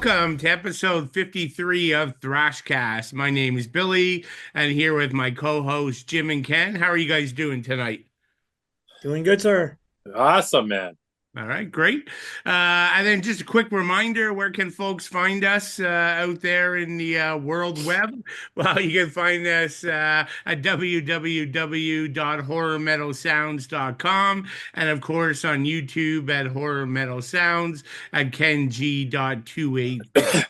welcome to episode 53 of Thrashcast. My name is Billy, and here with my co-hosts Jim and Ken. How are you guys doing tonight? Doing good, sir. Awesome, man. All right, great. And then just a quick reminder, where can folks find us out there in the world web? Well, you can find us at www.horrormetalsounds.com and of course on YouTube at Horror Metal Sounds at keng.2854.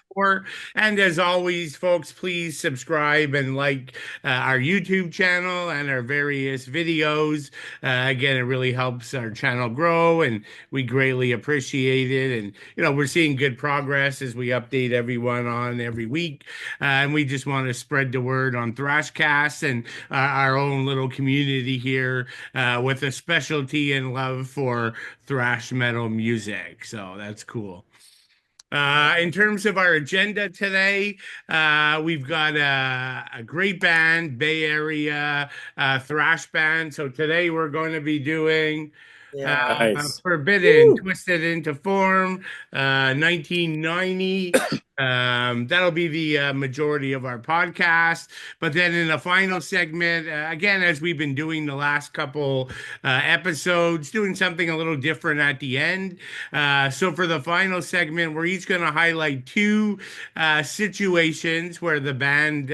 And as always, folks, please subscribe and like our YouTube channel and our various videos. Again, it really helps our channel grow, and we greatly appreciate it. And, we're seeing good progress as we update everyone on every week. And we just want to spread the word on Thrashcast and our own little community here with a specialty and love for thrash metal music. So that's cool. In terms of our agenda today, we've got a great band, Bay Area thrash band. So today we're going to be doing Nice. Forbidden, Woo! Twisted into Form, 1990. That'll be the majority of our podcast. But then in the final segment, again, as we've been doing the last couple episodes, doing something a little different at the end. So for the final segment, we're each going to highlight two situations where the band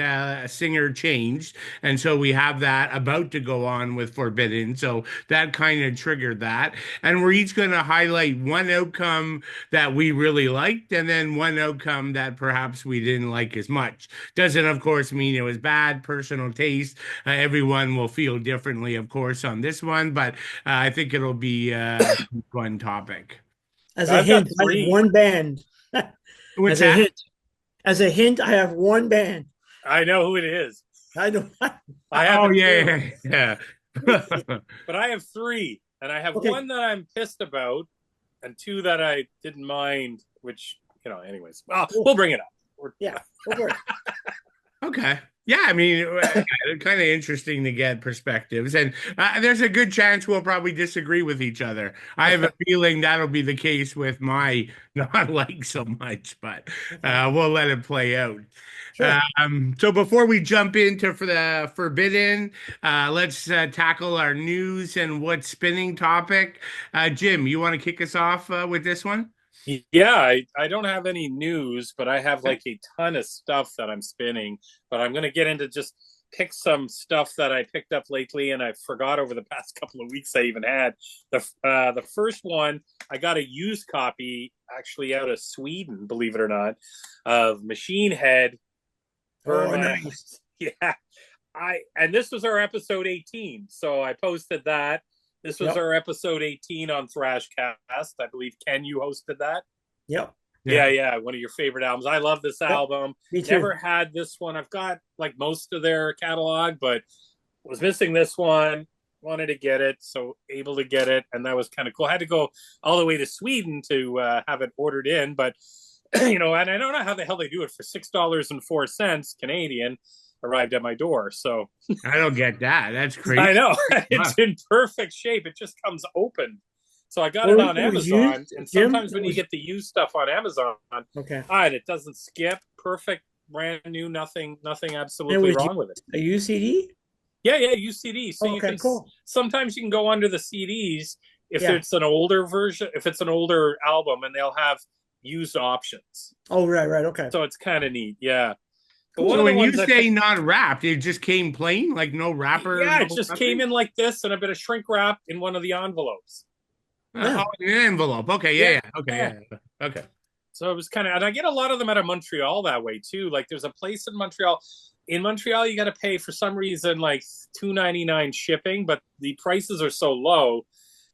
singer changed. And so we have that about to go on with Forbidden. So that kind of triggered that. And we're each going to highlight one outcome that we really liked and then one outcome that perhaps we didn't like as much. Doesn't, of course, mean it was bad. Personal taste. Everyone will feel differently, of course, on this one, but I think it'll be a fun topic. As a I've got hint, I have three. one band. What's As a that? hint, as a hint, I have one band. I know who it is. I don't. I have Oh, it yeah, too, yeah. but I have three, and I have Okay. one that I'm pissed about, and two that I didn't mind. Which anyways, well, Cool. we'll bring it up. Yeah, go for it. Okay. Yeah, I mean, kind of interesting to get perspectives. And there's a good chance we'll probably disagree with each other. I have a feeling that'll be the case with my not like so much, but we'll let it play out. Sure. So before we jump into for the Forbidden, let's tackle our news and what's spinning topic. Jim, you want to kick us off with this one? Yeah, I don't have any news, but I have like a ton of stuff that I'm spinning. But I'm going to get into just pick some stuff that I picked up lately, and I forgot over the past couple of weeks I even had. The first one, I got a used copy actually out of Sweden, believe it or not, of Machine Head. Oh, nice. Yeah, and this was our episode 18, so I posted that. This was Yep. our episode 18 on Thrashcast. I believe, Ken, you hosted that. Yep. Yeah, one of your favorite albums. I love this album. Me too. Never had this one. I've got like most of their catalog, but was missing this one. Wanted to get it, so able to get it, and that was kind of cool. I had to go all the way to Sweden to have it ordered in, but and I don't know how the hell they do it for $6.04 Canadian. Arrived at my door, so I don't get that. That's crazy. I know Wow. it's in perfect shape. It just comes open. So I got Oh, it on it was Amazon, used, and Jim? sometimes when It you was- get the used stuff on Amazon, Okay. it doesn't skip. Perfect, brand new, nothing It absolutely was wrong with it. A UCD? Yeah, UCD. So you Okay, can cool. sometimes you can go under the CDs if Yeah. it's an older version, if it's an older album, and they'll have used options. Oh, right. Okay. So it's kind of neat. Yeah. But So one of the when you ones I say picked- not wrapped, it just came plain, like no wrapper? yeah, no it just nothing? came in like this, and a bit of shrink wrap in one of the envelopes. Oh, in an envelope. Okay, yeah. Okay, yeah. Okay. So it was kind of, and I get a lot of them out of Montreal that way too. Like there's a place in Montreal. In Montreal, you got to pay for some reason like $2.99 shipping, but the prices are so low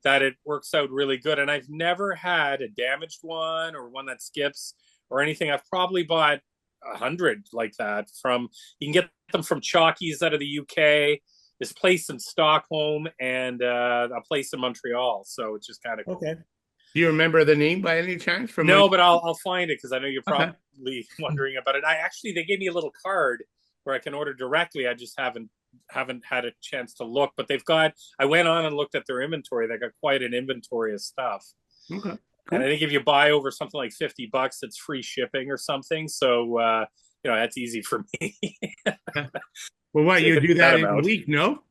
that it works out really good. And I've never had a damaged one or one that skips or anything. I've probably bought 100 like that from. You can get them from Chalkies out of the UK. This place in Stockholm and a place in Montreal. So it's just kind of cool. Okay. Do you remember the name by any chance? From No, like- but I'll find it because I know you're Okay. probably wondering about it. They gave me a little card where I can order directly. I just haven't had a chance to look, but they've got. I went on and looked at their inventory. They got quite an inventory of stuff. Okay. And I think if you buy over something like $50, it's free shipping or something. So that's easy for me. Well, what, you do that in a amount. week, no?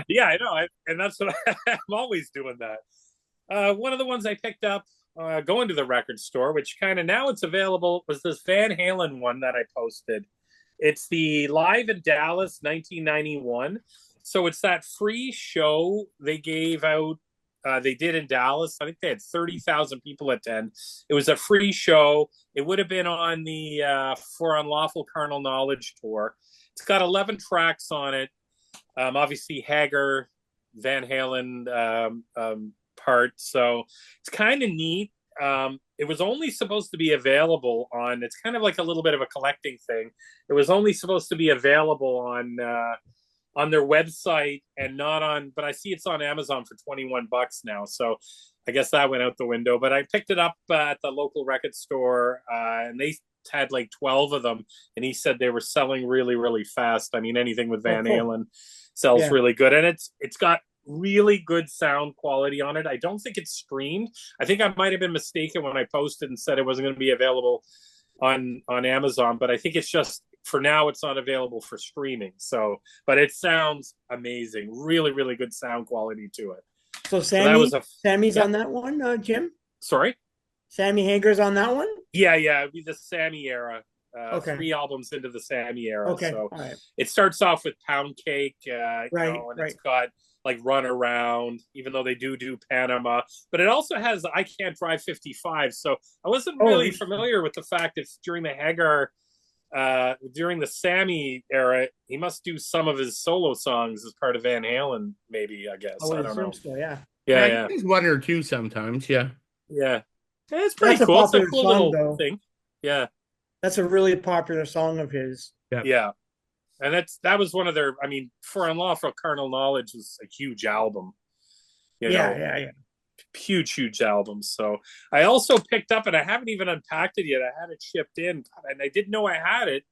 Yeah, I know. And that's what I'm always doing that. One of the ones I picked up going to the record store, which kind of now it's available, was this Van Halen one that I posted. It's the Live in Dallas 1991. So it's that free show they gave out. They did in Dallas. I think they had 30,000 people attend. It was a free show. It would have been on the For Unlawful Carnal Knowledge tour. It's got 11 tracks on it. Obviously, Hager, Van Halen part. So it's kind of neat. It was only supposed to be available on, it's kind of like a little bit of a collecting thing. It was only supposed to be available on their website and not on, but I see it's on Amazon for $21 now. So I guess that went out the window, but I picked it up at the local record store and they had like 12 of them. And he said they were selling really, really fast. I mean, anything with Van Halen sells really good. And it's got really good sound quality on it. I don't think it's streamed. I think I might have been mistaken when I posted and said it wasn't going to be available on Amazon, but I think it's just for now it's not available for streaming. So, but it sounds amazing. Really, really good sound quality to it. So Sammy's on that one, Jim? Sorry? Sammy Hager's on that one? Yeah, it'd be the Sammy era. Okay. 3 albums into the Sammy era. Okay. So right. It starts off with Pound Cake, right. It's got like Run Around, even though they do Panama. But it also has I Can't Drive 55. So I wasn't really familiar with the fact that during the Hagar, during the Sammy era, he must do some of his solo songs as part of Van Halen, maybe, I guess. I don't know. So, yeah. Yeah. One or two sometimes, yeah. Yeah. It's pretty cool. It's a cool little thing. Yeah. That's a really popular song of his. Yeah. And that was one of their, I mean, For Unlawful Carnal Knowledge was a huge album. Yeah. Huge album. So I also picked up, and I haven't even unpacked it yet. I had it shipped in, and I didn't know I had it.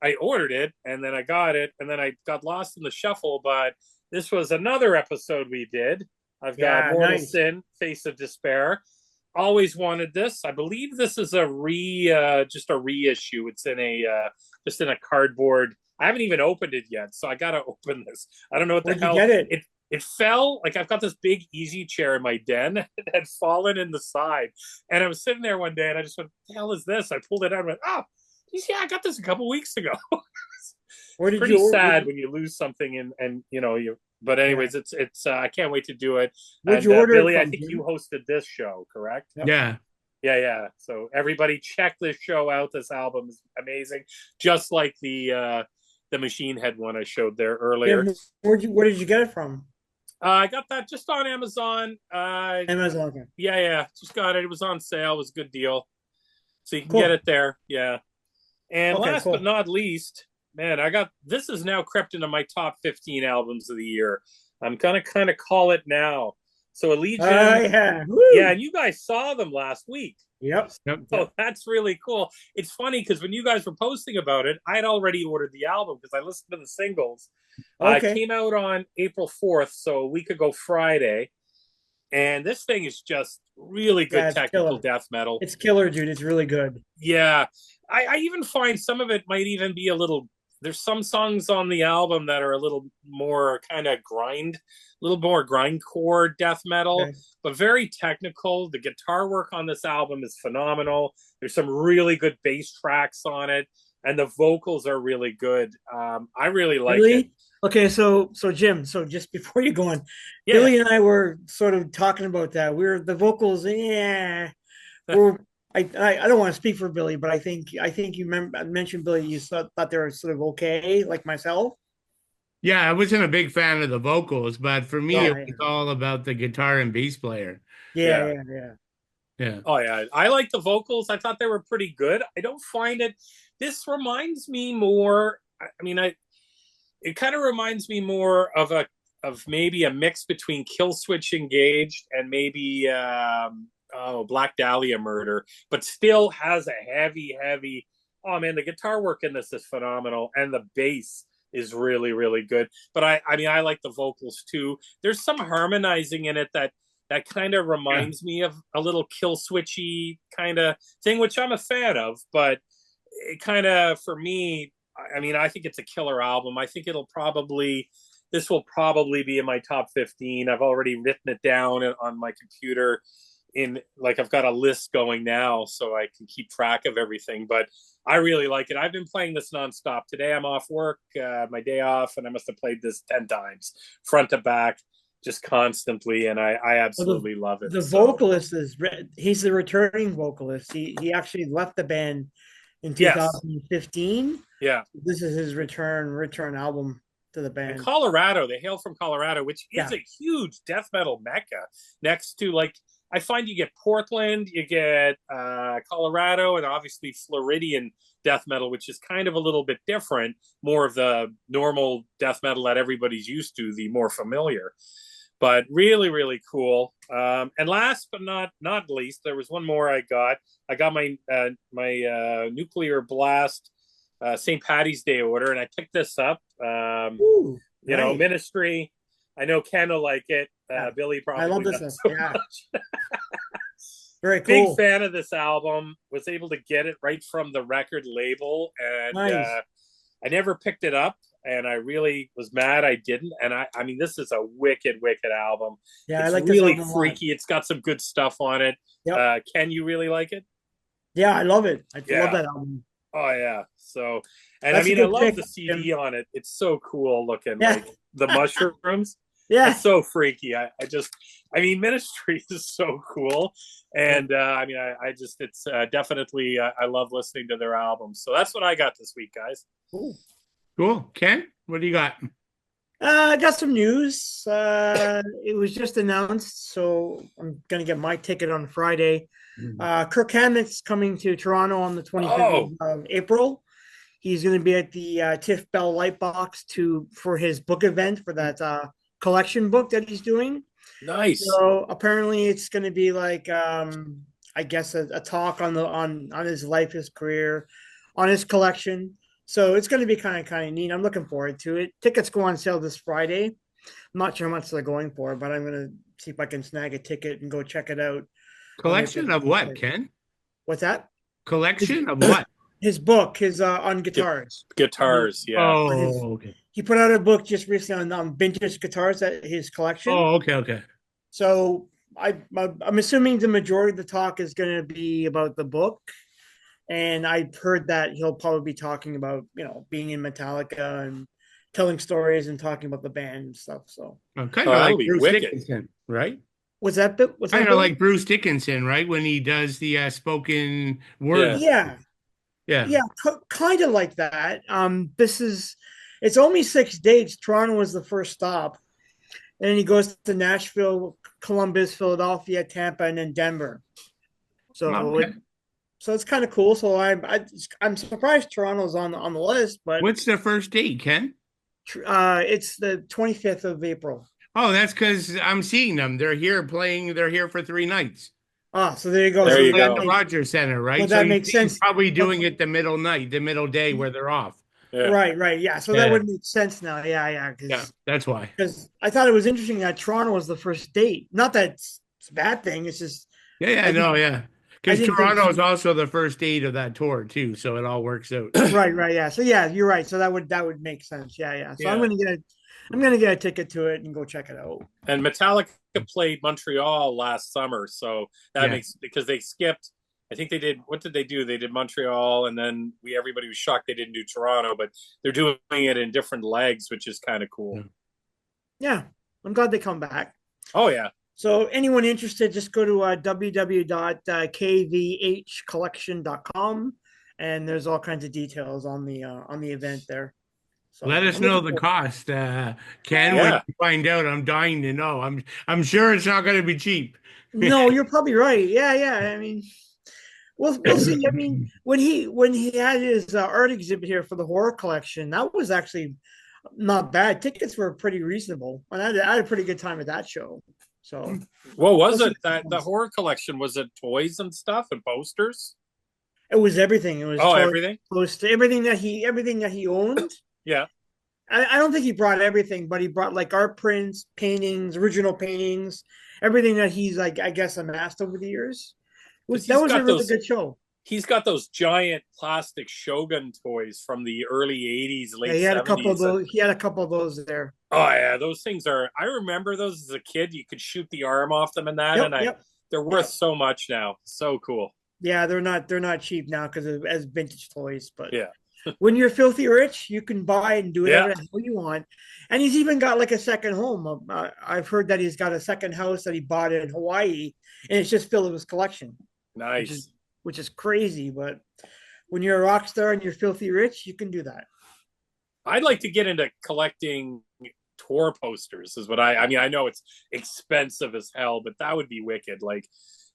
I ordered it, and then I got it, and then I got lost in the shuffle. But this was another episode we did. I've got Mortal Sin, Face of Despair. Always wanted this. I believe this is just a reissue. It's in just in a cardboard. I haven't even opened it yet, so I gotta open this. I don't know what the hell. Where'd you get it? It fell, like I've got this big easy chair in my den. It had fallen in the side. And I was sitting there one day and I just went, what the hell is this? I pulled it out and went, oh, yeah, I got this a couple weeks ago. It's pretty sad when you lose something and but anyways, it's I can't wait to do it. Where'd you order Billy, it from, I think Jim? you hosted this show, correct? Yeah. Yeah. So everybody check this show out. This album is amazing. Just like the Machine Head one I showed there earlier. Yeah, where did you get it from? I got that just on Amazon. Amazon. Okay. Yeah. Just got it. It was on sale. It was a good deal. So you can get it there. Yeah. And last but not least, man, this has now crept into my top 15 albums of the year. I'm gonna kind of call it now. So Allegiant. Yeah, and you guys saw them last week. Yep. So that's really cool. It's funny because when you guys were posting about it, I had already ordered the album because I listened to the singles. It came out on April 4th, so a week ago Friday. And this thing is just really good technical death metal. It's killer, dude. It's really good. Yeah. I even find some of it might even be a little, there's some songs on the album that are a little more kind of grindcore death metal, but very technical. The guitar work on this album is phenomenal. There's some really good bass tracks on it, and the vocals are really good. I really like it. Okay, so Jim, just before you go on, Billy and I were sort of talking about that. The vocals, I don't want to speak for Billy, but I think you mentioned, Billy, you thought they were sort of okay, like myself. Yeah, I wasn't a big fan of the vocals, but for me, it was all about the guitar and bass player. Yeah. Oh, yeah. I like the vocals. I thought they were pretty good. I don't find it. This reminds me more. It kind of reminds me more of maybe a mix between Killswitch Engaged and maybe Black Dahlia Murder, but still has a heavy. Oh man, the guitar work in this is phenomenal, and the bass is really, really good. But I like the vocals too. There's some harmonizing in it that that kind of reminds me of a little kill switchy kind of thing, which I'm a fan of. But it kind of, for me, I mean, I think it's a killer album. I think this will probably be in my top 15. I've already written it down on my computer. I've got a list going now, so I can keep track of everything. But I really like it. I've been playing this nonstop. Today I'm off work, my day off, and I must have played this 10 times, front to back, just constantly, and I absolutely love it. The vocalist he's the returning vocalist. He actually left the band in 2015. Yeah. This is his return album to the band. And Colorado, they hail from Colorado, which is a huge death metal mecca next to, like, I find you get Portland, you get Colorado, and obviously Floridian death metal, which is kind of a little bit different, more of the normal death metal that everybody's used to, the more familiar. But really, really cool. And last but not least, there was one more I got. I got my Nuclear Blast St. Patty's Day order, and I picked this up. Ooh, you know, Ministry. I know Ken will like it. Billy probably. I love this one. So much. Very cool. Big fan of this album. Was able to get it right from the record label, and I never picked it up. And I really was mad I didn't. And I mean, this is a wicked album. Yeah, it's I like really this album freaky. It's got some good stuff on it. Yep. Ken, you really like it? Yeah, I love it. I love that album. Oh yeah. So, and I mean, I love the CD on it. It's so cool looking, like the mushrooms. Yeah, it's so freaky. I mean, Ministry is so cool, and I mean, it's definitely I love listening to their albums. So that's what I got this week, guys. Cool. Ken, what do you got? I got some news. It was just announced, so I'm gonna get my ticket on Friday. Kirk Hammett's coming to Toronto on the 25th of April. He's going to be at the Tiff Bell Lightbox for his book event for that collection book that he's doing. Nice. So apparently it's going to be like I guess a talk on his life, his career, on his collection. So it's going to be kind of neat. I'm looking forward to it. Tickets go on sale this Friday. I'm not sure how much they're going for, but I'm going to see if I can snag a ticket and go check it out. Collection of what, Ken? What's that? Collection of what? His book, on guitars. Guitars, yeah. Oh, okay. He put out a book just recently on vintage guitars, at his collection. Oh, okay. So I'm assuming the majority of the talk is going to be about the book. And I've heard that he'll probably be talking about, being in Metallica and telling stories and talking about the band and stuff. So kind of like Bruce Dickinson, right? What's that? Kind of like Bruce Dickinson, right? When he does the spoken word. Yeah, kind of like that. It's only 6 dates. Toronto was the first stop, and then he goes to Nashville, Columbus, Philadelphia, Tampa, and then Denver. So so it's kind of cool. So I'm surprised Toronto's on the list. But what's the first date, Ken? It's the 25th of April. Oh, that's because I'm seeing them. They're here playing. They're here for 3 nights. So there you go. There you go. At the Rogers Center, right? Well, that makes sense. Probably doing it the middle day where they're off. Yeah. Right. Yeah. So that would make sense now. Yeah. That's why. Because I thought it was interesting that Toronto was the first date. Not that it's a bad thing. It's just. Because Toronto is also the first date of that tour too, so it all works out. Right. Yeah. So you're right. So that would make sense. Yeah. So I'm gonna get a ticket to it and go check it out. And Metallica played Montreal last summer, so that makes, because they skipped. I think they did. What did they do? They did Montreal, and then everybody was shocked they didn't do Toronto, but they're doing it in different legs, which is kind of cool. Yeah, I'm glad they come back. Oh yeah. So anyone interested, just go to www.kvhcollection.com, and there's all kinds of details on the event there. So let us know the cost, Ken. When you find out, I'm dying to know. I'm sure it's not going to be cheap. No, you're probably right. Yeah. I mean, we'll see. I mean, when he had his art exhibit here for the horror collection, that was actually not bad. Tickets were pretty reasonable, and I had a pretty good time at that show. So, what was it? The horror collection, was it toys and stuff and posters? It was everything. It was everything. Close to everything that he owned. Yeah. I don't think he brought everything, but he brought like art prints, paintings, original paintings, everything that he's like, I guess, amassed over the years. That was a really good show. He's got those giant plastic Shogun toys from the early 80s, late 70s. He had a couple of those. He had a couple of those there. Oh yeah, those things are. I remember those as a kid. You could shoot the arm off them and that, they're worth so much now. So cool. Yeah, they're not cheap now because as vintage toys. But yeah, when you're filthy rich, you can buy and do whatever you want. And he's even got like a second home. I've heard that he's got a second house that he bought in Hawaii, and it's just filled with his collection. Nice. Which is crazy, but when you're a rock star and you're filthy rich, you can do that. I'd like to get into collecting tour posters is what I mean, I know it's expensive as hell, but that would be wicked. Like,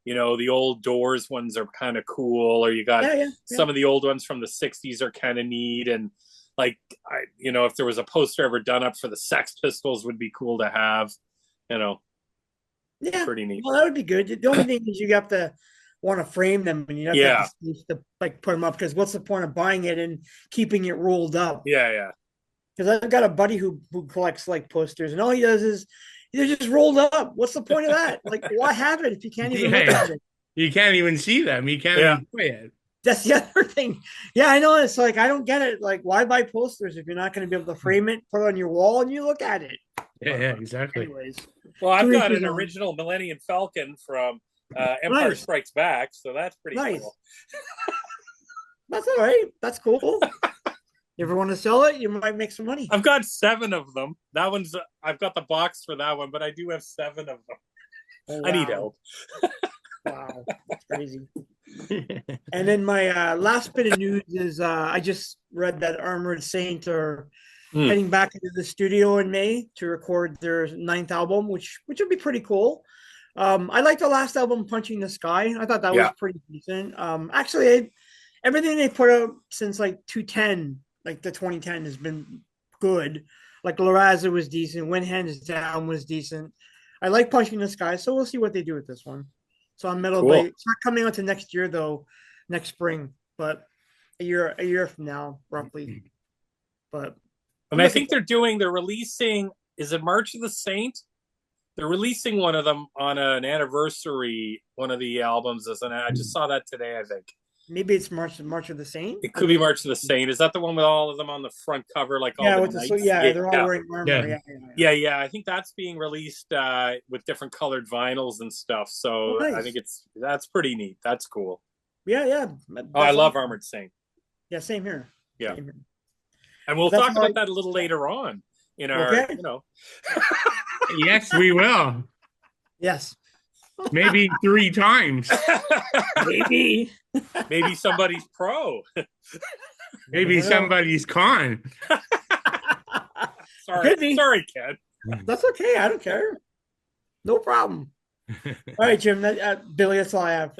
you know, the old Doors ones are kind of cool, or you got some of the old ones from the 60s are kind of neat. And like, if there was a poster ever done up for the Sex Pistols would be cool to have, pretty neat. Well, that would be good. The only thing is you have to want to frame them, and you have to like put them up, because what's the point of buying it and keeping it rolled up? Because I've got a buddy who collects like posters, and all he does is they're just rolled up. What's the point of that? Like, why have it if you can't even look at it? You can't even see them. You can't even play it. That's the other thing. Yeah, I know. It's like, I don't get it. Like, why buy posters if you're not going to be able to frame it, put it on your wall, and you look at it? Yeah, exactly. Anyways, well, I've got an original Millennium Falcon from Empire Strikes Back, so that's pretty cool. That's all right. That's cool. You ever want to sell it? You might make some money. I've got 7 of them. That one's I've got the box for that one, but I do have 7 of them. Oh, wow. I need help. Wow, that's crazy. And then my last bit of news is I just read that Armored Saint are heading back into the studio in May to record their 9th album, which would be pretty cool. I liked the last album, Punching the Sky. I thought that was pretty decent. Actually, everything they put out since like 2010, like the 2010, has been good. Like La Raza was decent. When Hands Down was decent. I like Punching the Sky, so we'll see what they do with this one. So on Metal Blade, it's not coming out to next year though, next spring, but a year from now, roughly. But I think they're releasing. Is it March of the Saint? They're releasing one of them on an anniversary. One of the albums I just saw that today, I think. Maybe it's March of the Saint. It could be March of the Saint. Is that the one with all of them on the front cover, like all the knights? They're all wearing armor. Yeah. I think that's being released with different colored vinyls and stuff. So nice. I think that's pretty neat. That's cool. Yeah. I love Armored Saint. Yeah, same here. Yeah, same here. And we'll talk about that a little later on in our, Yes, we will. Yes. Maybe 3 times. Maybe somebody's pro. Maybe somebody's con. Sorry, Ken. That's okay. I don't care. No problem. All right, Jim. Billy, that's all I have.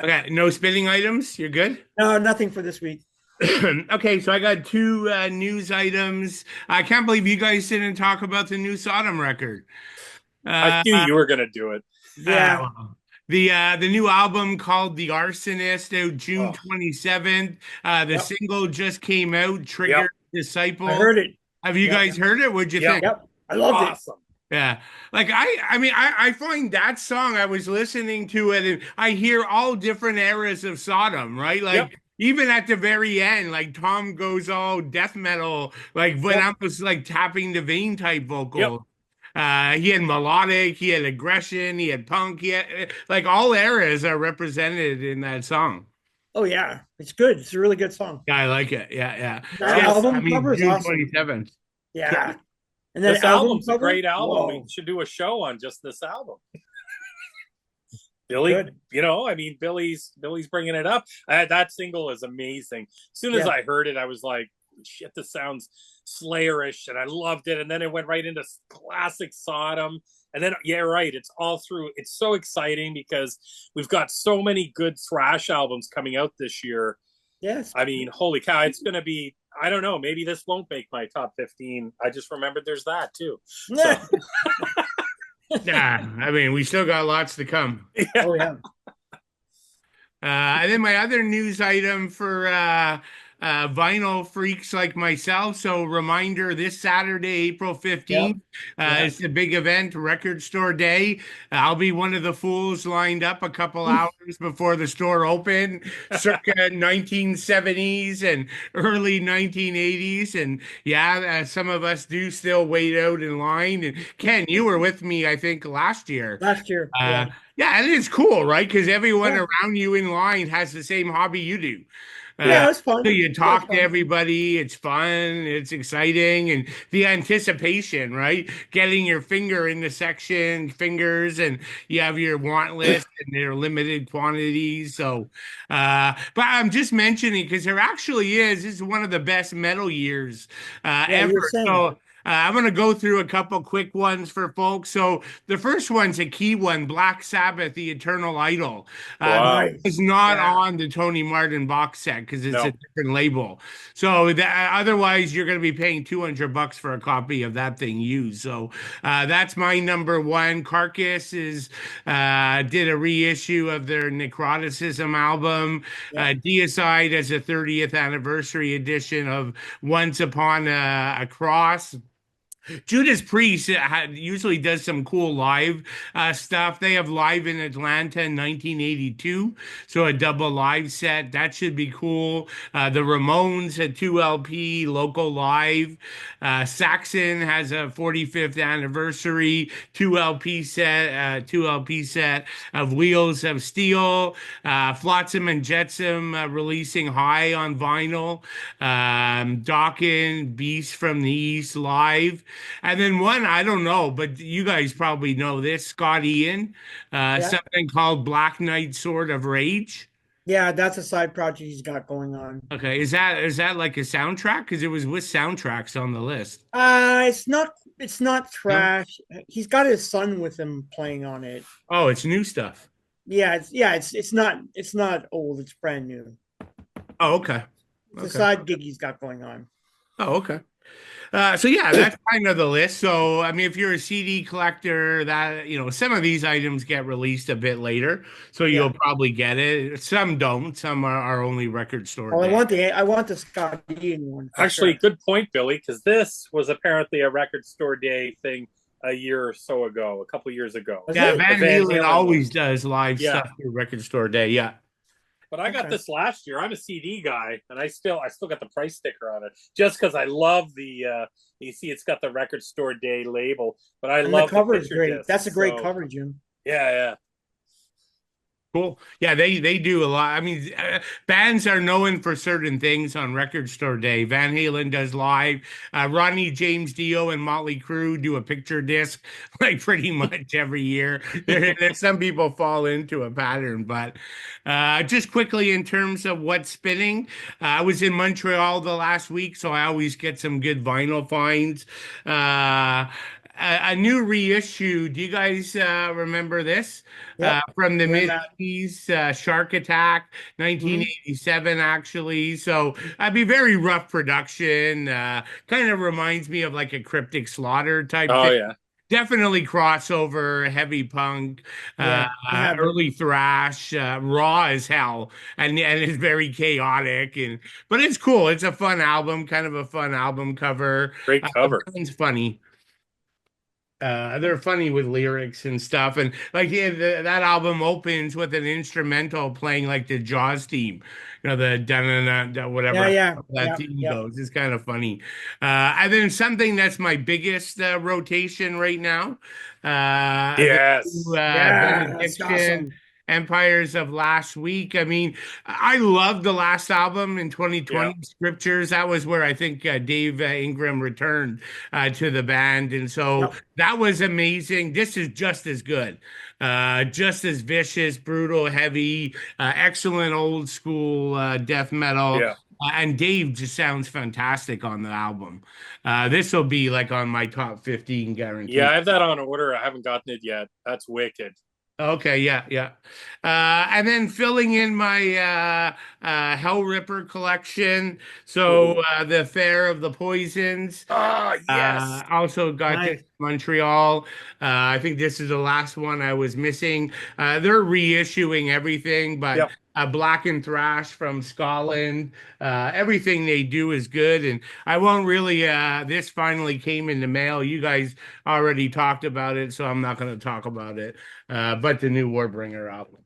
Okay, no spinning items. You're good? No, nothing for this week. Okay, so I got 2 news items. I can't believe you guys didn't talk about the new Sodom record. I knew you were going to do it. Yeah. The new album called The Arsonist out June 27th. The single just came out, Trigger Disciple. I heard it. Have you guys heard it? What'd you think? Yep. I loved it. Yeah. Like I find that song, I was listening to it and I hear all different eras of Sodom, right? Like even at the very end, like Tom goes all death metal, like Van Ampus like tapping the vein type vocal. He had melodic, he had aggression, he had punk, he had like all eras are represented in that song. Oh yeah, it's good. It's a really good song. Yeah, I like it. Yeah. Album cover is June awesome. 27th. Yeah. And then this album's a great album. Whoa. We should do a show on just this album. Billy, good. Billy's bringing it up. That single is amazing. As soon as I heard it, I was like, shit, this sounds Slayerish, and I loved it. And then it went right into classic Sodom. And then, it's all through. It's so exciting because we've got so many good thrash albums coming out this year. Yes. I mean, holy cow, it's going to be, I don't know, maybe this won't make my top 15. I just remembered there's that too. So. Yeah, I mean, we still got lots to come. Oh, yeah. And then my other news item for vinyl freaks like myself. So reminder, this Saturday, April Yep. 15th, Yep. is the big event, Record Store Day. I'll be one of the fools lined up a couple hours before the store opened, circa 1970s and early 1980s. And yeah, some of us do still wait out in line. And Ken, you were with me, I think, last year. Last year. Uh, Yeah. yeah, and it's cool, right? Because everyone Yeah. around you in line has the same hobby you do. Yeah, Uh, it was fun. so you Yeah, it was talk to fun. everybody. It's fun. It's exciting, and the anticipation, right? Getting your finger in the section, fingers, and you have your want list, and they're limited quantities. So, but I'm just mentioning because there actually is. This is one of the best metal years Yeah, ever. you were saying. So. I'm going to go through a couple quick ones for folks. So the first one's a key one, Black Sabbath, The Eternal Idol. Wow. Is Nice. not Yeah. on the Tony Martin box set because it's a No. different label. So that otherwise you're going to be paying $200 for a copy of that thing used. So that's my number one. Carcass is did a reissue of their Necroticism album. Yep. Deicide as a 30th anniversary edition of Once Upon a Cross. Judas Priest usually does some cool live stuff. They have live in Atlanta in 1982, so a double live set that should be cool. The Ramones at 2 LP local live. Saxon has a 45th anniversary 2 LP set of Wheels of Steel. Flotsam and Jetsam releasing High on vinyl. Dawkins, Beast from the East live. And then one, I don't know, but you guys probably know this, Scott Ian, Yeah. something called Black Knight Sword of Rage. Yeah, that's a side project he's got going on. Okay, is that like a soundtrack? Because it was with soundtracks on the list. It's not No? Thrash. He's got his son with him playing on it. Oh, it's new stuff. It's not old, it's brand new. Oh, okay. It's a Okay. side gig he's got going on. Oh, okay. So yeah, that's kind of the list. So I mean, if you're a CD collector, that some of these items get released a bit later, so Yeah. you'll probably get it. Some don't. Some are only record store Well, I day. want the Scott Ian one for Actually, sure. good point, Billy, because this was apparently a record store day thing a year or so ago, a couple years ago. Was Yeah, it? The Van Van Halen Halen one. always does live Yeah. stuff for record store day. Yeah. But I got Okay. this last year. I'm a CD guy, and I still got the price sticker on it just because I love the. You see, it's got the record store day label, but I And the love the cover is picture great. disc. That's a great So, cover, Jim. yeah. Cool. Yeah, they do a lot. I mean, bands are known for certain things on Record Store Day. Van Halen does live. Ronnie James Dio and Motley Crue do a picture disc like pretty much every year. Some people fall into a pattern, but just quickly in terms of what's spinning, I was in Montreal the last week, so I always get some good vinyl finds. A new reissue. Do you guys remember this? Yep. From the We're mid not. 80s, Shark Attack, Mhm. 1987, actually. So I'd be very rough production. Kind of reminds me of like a Cryptic Slaughter type Oh thing. yeah. Definitely crossover, heavy punk, Yeah, I have it. early thrash, raw as hell, and it's very chaotic. But it's cool. It's a fun album, kind of a fun album cover. Great The cover. band's funny. They're funny with lyrics and stuff, and like yeah, that album opens with an instrumental playing like the Jaws theme, the da Yeah, whatever yeah, that yeah, theme yeah. goes. It's kind of funny. And then something that's my biggest rotation right now, the new, Yes. Yeah, that's Benediction. awesome. Empires of Last Week. I mean, I love the last album in Yeah. 2020, Scriptures. That was where I think Dave Ingram returned to the band. And so Yep. that was amazing. This is just as good, just as vicious, brutal, heavy, excellent old school death metal. Yeah. And Dave just sounds fantastic on the album. This will be like on my top 15 Yeah, guaranteed. I have that on order. I haven't gotten it yet. That's wicked. Okay, yeah. And then filling in my Hell Ripper collection. So Ooh. the Fair of the Poisons. Ah, yes. Also got this Nice. Montreal. I think this is the last one I was missing. They're reissuing everything, but Yep. Black and Thrash from Scotland. Everything they do is good, and I won't really. This finally came in the mail. You guys already talked about it, so I'm not going to talk about it. But the new Warbringer album.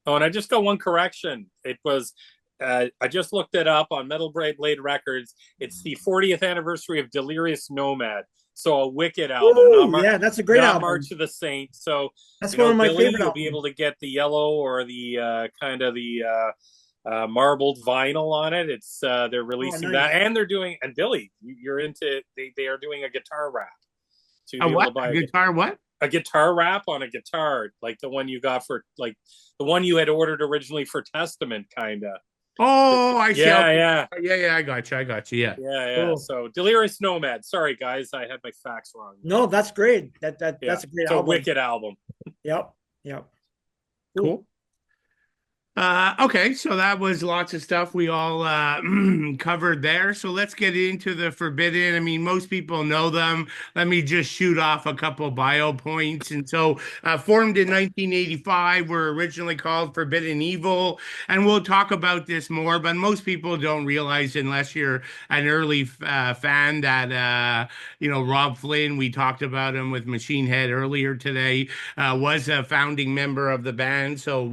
Oh, and I just got one correction. It was, I just looked it up on Metal Blade Records. It's the 40th anniversary of Delirious Nomad. So a wicked album. Ooh, yeah, that's a great album. March of the Saints. So that's one of my Billy, favorite you'll albums. be able to get the yellow or the kind of the marbled vinyl on it. It's they're releasing that, and they're doing. And Billy, you're into. They are doing a guitar wrap. So you'll be able to buy a guitar. What? A guitar wrap on a guitar, like the one you got for, like the one you had ordered originally for Testament, kind of. Oh, I see. Yeah. I got you. Yeah. Cool. So Delirious Nomad. Sorry, guys, I had my facts wrong. No, that's great. That's a great album. It's a wicked album. Yep. Cool. Okay, so that was lots of stuff we all covered there. So let's get into the Forbidden. I mean, most people know them. Let me just shoot off a couple bio points. And so, formed in 1985, were originally called Forbidden Evil. And we'll talk about this more, but most people don't realize, unless you're an early fan, that, Rob Flynn, we talked about him with Machine Head earlier today, was a founding member of the band. So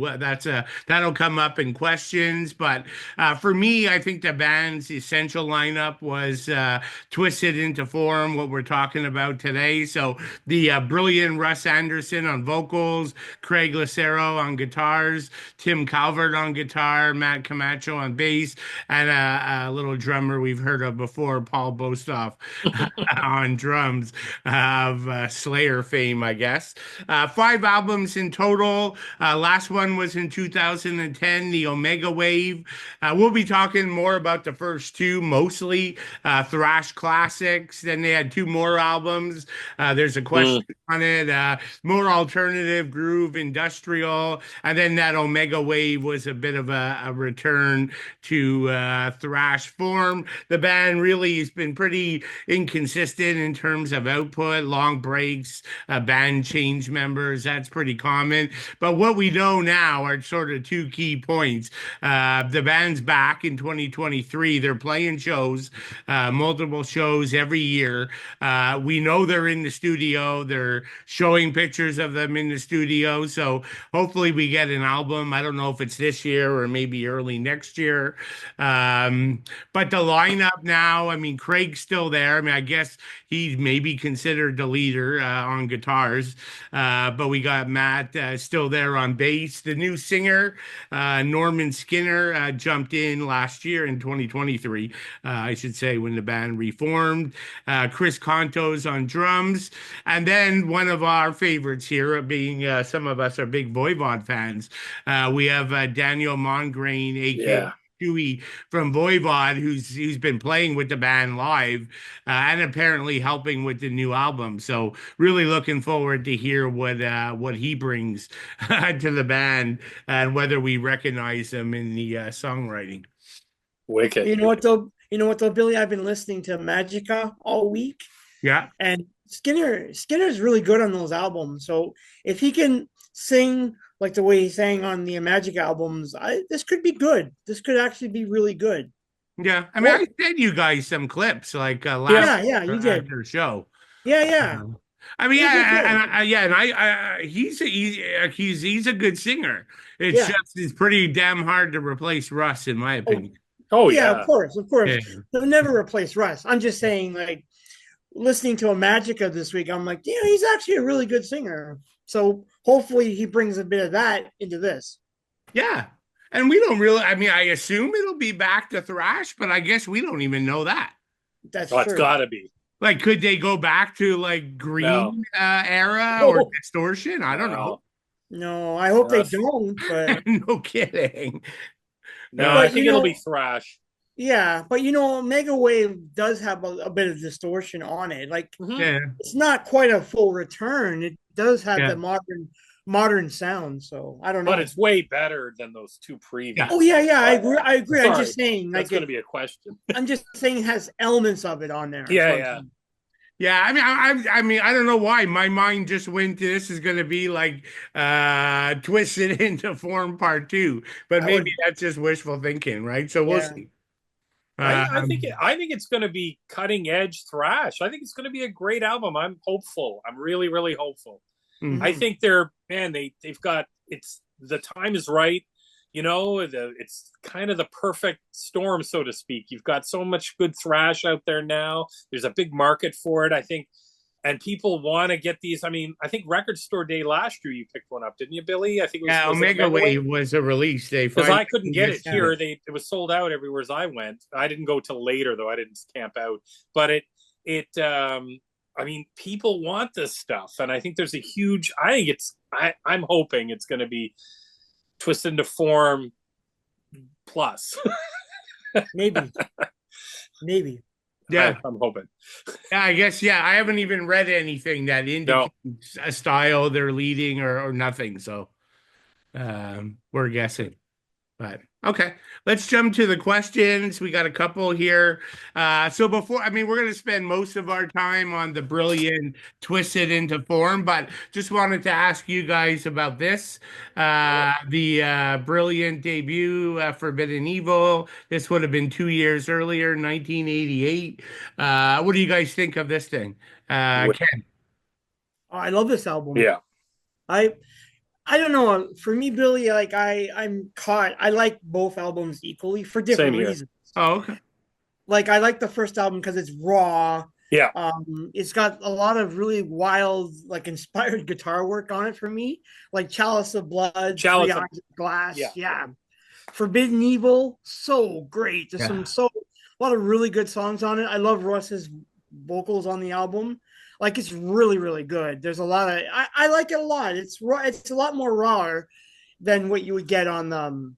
that'll come up in questions, but for me, I think the band's essential lineup was twisted into form, what we're talking about today. So the brilliant Russ Anderson on vocals, Craig Lucero on guitars, Tim Calvert on guitar, Matt Camacho on bass, and a little drummer we've heard of before, Paul Bostoff on drums, of Slayer fame, I guess. 5 albums in total. Last one was in 2010, the Omega Wave. We'll be talking more about the first 2, mostly thrash classics. Then they had 2 more albums. There's a question on it. More alternative, groove, industrial. And then that Omega Wave was a bit of a return to thrash form. The band really has been pretty inconsistent in terms of output, long breaks, band change members. That's pretty common. But what we know now are sort of 2 key points. The band's back in 2023. They're playing shows, multiple shows every year. We know they're in the studio. They're showing pictures of them in the studio. So hopefully we get an album. I don't know if it's this year or maybe early next year. But the lineup now, I mean, Craig's still there. I mean, I guess he's maybe considered the leader on guitars. But we got Matt still there on bass. The new singer, Norman Skinner, jumped in last year in 2023, I should say, when the band reformed. Chris Contos on drums. And then one of our favorites here, being some of us are big Voivod fans, we have Daniel Mongrain, a.k.a. Chewy from Voivod, who's been playing with the band live and apparently helping with the new album. So really looking forward to hear what he brings to the band and whether we recognize him in the songwriting. Wicked. You know what though, Billy? I've been listening to Magica all week. Yeah. And Skinner's really good on those albums. So if he can sing like the way he sang on the Magic albums, this could be good. This could actually be really good. Yeah, I mean, I sent you guys some clips like last you did show. Yeah. I mean, he's a good singer. It's pretty damn hard to replace Russ, in my opinion. Oh yeah, of course. Yeah. They'll never replace Russ. I'm just saying, like, listening to a Magica this week, I'm like, he's actually a really good singer. So hopefully he brings a bit of that into this. Yeah. And we don't really, I mean, I assume it'll be back to thrash, but I guess we don't even know that. That's true. It's gotta be. Like, could they go back to like Green era or Distortion? I don't know. No, I hope they don't. But no kidding. No, I think it'll be thrash. Yeah, but Mega Wave does have a bit of distortion on it. Like, it's not quite a full return. It does have the modern sound. So I don't know, but it's way better than those 2 previous. Yeah. Oh yeah, I agree. Sorry, I'm just saying, that's going to be a question. I'm just saying it has elements of it on there. Yeah. Yeah, I mean, I mean, I don't know why my mind just went to this is going to be like Twisted into Form Part Two, but I maybe would, that's just wishful thinking, right? So we'll yeah. see. I think it's going to be cutting edge thrash. I think it's going to be a great album. I'm hopeful. I'm really really hopeful. I mhm. think they're man they've got it's the time is right. You know, it's kind of the perfect storm, so to speak. You've got so much good thrash out there now. There's a big market for it. I think and people want to get these. I mean, I think Record Store Day last year you picked one up, didn't you, Billy? I think Yeah, was it Omega Omega Wave? Wave was a release. They Because finally I couldn't get it listed Yeah. here. it. It was sold out everywhere as I went. I didn't go till later though. I didn't camp out, but it. I mean, people want this stuff, and I think there's a huge. I think it's. I'm hoping it's going to be Twist into Form plus. Maybe, maybe. Yeah, I'm hoping. yeah, I guess. Yeah, I haven't even read anything that No, indicates a style they're leading or nothing. So we're guessing. But okay, let's jump to the questions. We got a couple here. So before, I mean, we're going to spend most of our time on the brilliant Twisted into Form, but just wanted to ask you guys about this. The brilliant debut, Forbidden Evil. This would have been 2 years earlier, 1988. What do you guys think of this thing? Ken? Oh, I love this album. yeah, I I don't know. For me, Billy, like I'm caught. I like both albums equally for same different here. reasons. Oh, okay. Like I like the first album because it's raw. Yeah, It's got a lot of really wild, like inspired guitar work on it for me, like Chalice of Blood, Three Chalice. Eyes of Glass. Yeah, Yeah, Forbidden Evil, so great. There's Yeah. a lot of really good songs on it. I love Russ's vocals on the album. Like it's really really good. There's a lot of I like it a lot. It's raw. It's a lot more raw than what you would get on the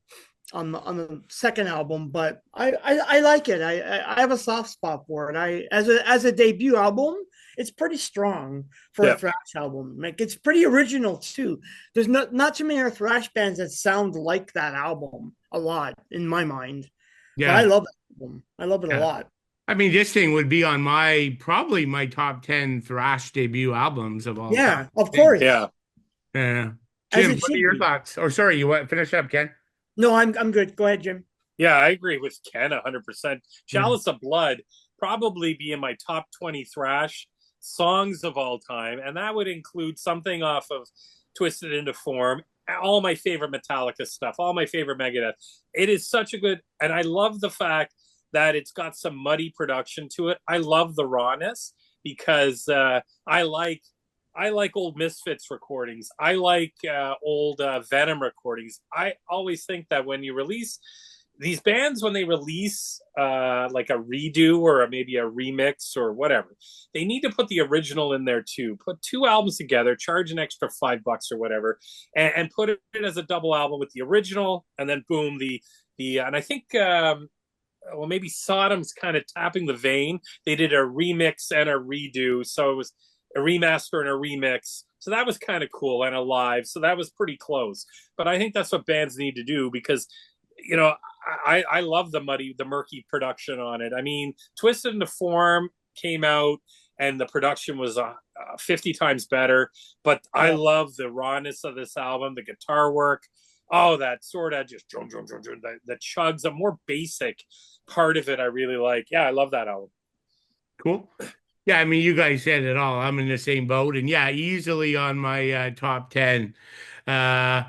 second album, but I like it. I have a soft spot for it. I as a debut album, it's pretty strong for a yeah. thrash album. Like it's pretty original too. There's not too many thrash bands that sound like that album a lot in my mind. But I Yeah. love that album. I love it a Yeah. lot. I mean, this thing would be on my probably my top 10 thrash debut albums of all time. Yeah, of course, Yeah. Yeah. as Jim, it what are should your be. thoughts? Or sorry, you want finish up, Ken? No, I'm good. Go ahead, Jim. Yeah, I agree with Ken 100%. Yeah. Chalice of Blood probably be in my top 20 thrash songs of all time. And that would include something off of Twisted into Form, all my favorite Metallica stuff, all my favorite Megadeth. It is such a good, and I love the fact that it's got some muddy production to it. I love the rawness because I like old Misfits recordings. I like old Venom recordings. I always think that when you release these bands, when they release like a redo or maybe a remix or whatever, they need to put the original in there too. Put two albums together, charge an extra $5 or whatever, and put it as a double album with the original, and then boom, the and I think well, maybe Sodom's kind of tapping the vein. They did a remix and a redo, so it was a remaster and a remix. So that was kind of cool and a live. So that was pretty close. But I think that's what bands need to do because, you know, I love the murky production on it. I mean, Twisted into Form came out and the production was 50 times better. But I Yeah. love the rawness of this album, the guitar work. Oh, that sort of just the chugs, a more basic part of it I really like. Yeah, I love that album. Cool. Yeah, I mean, you guys said it all. I'm in the same boat, and yeah, easily on my top 10. Uh,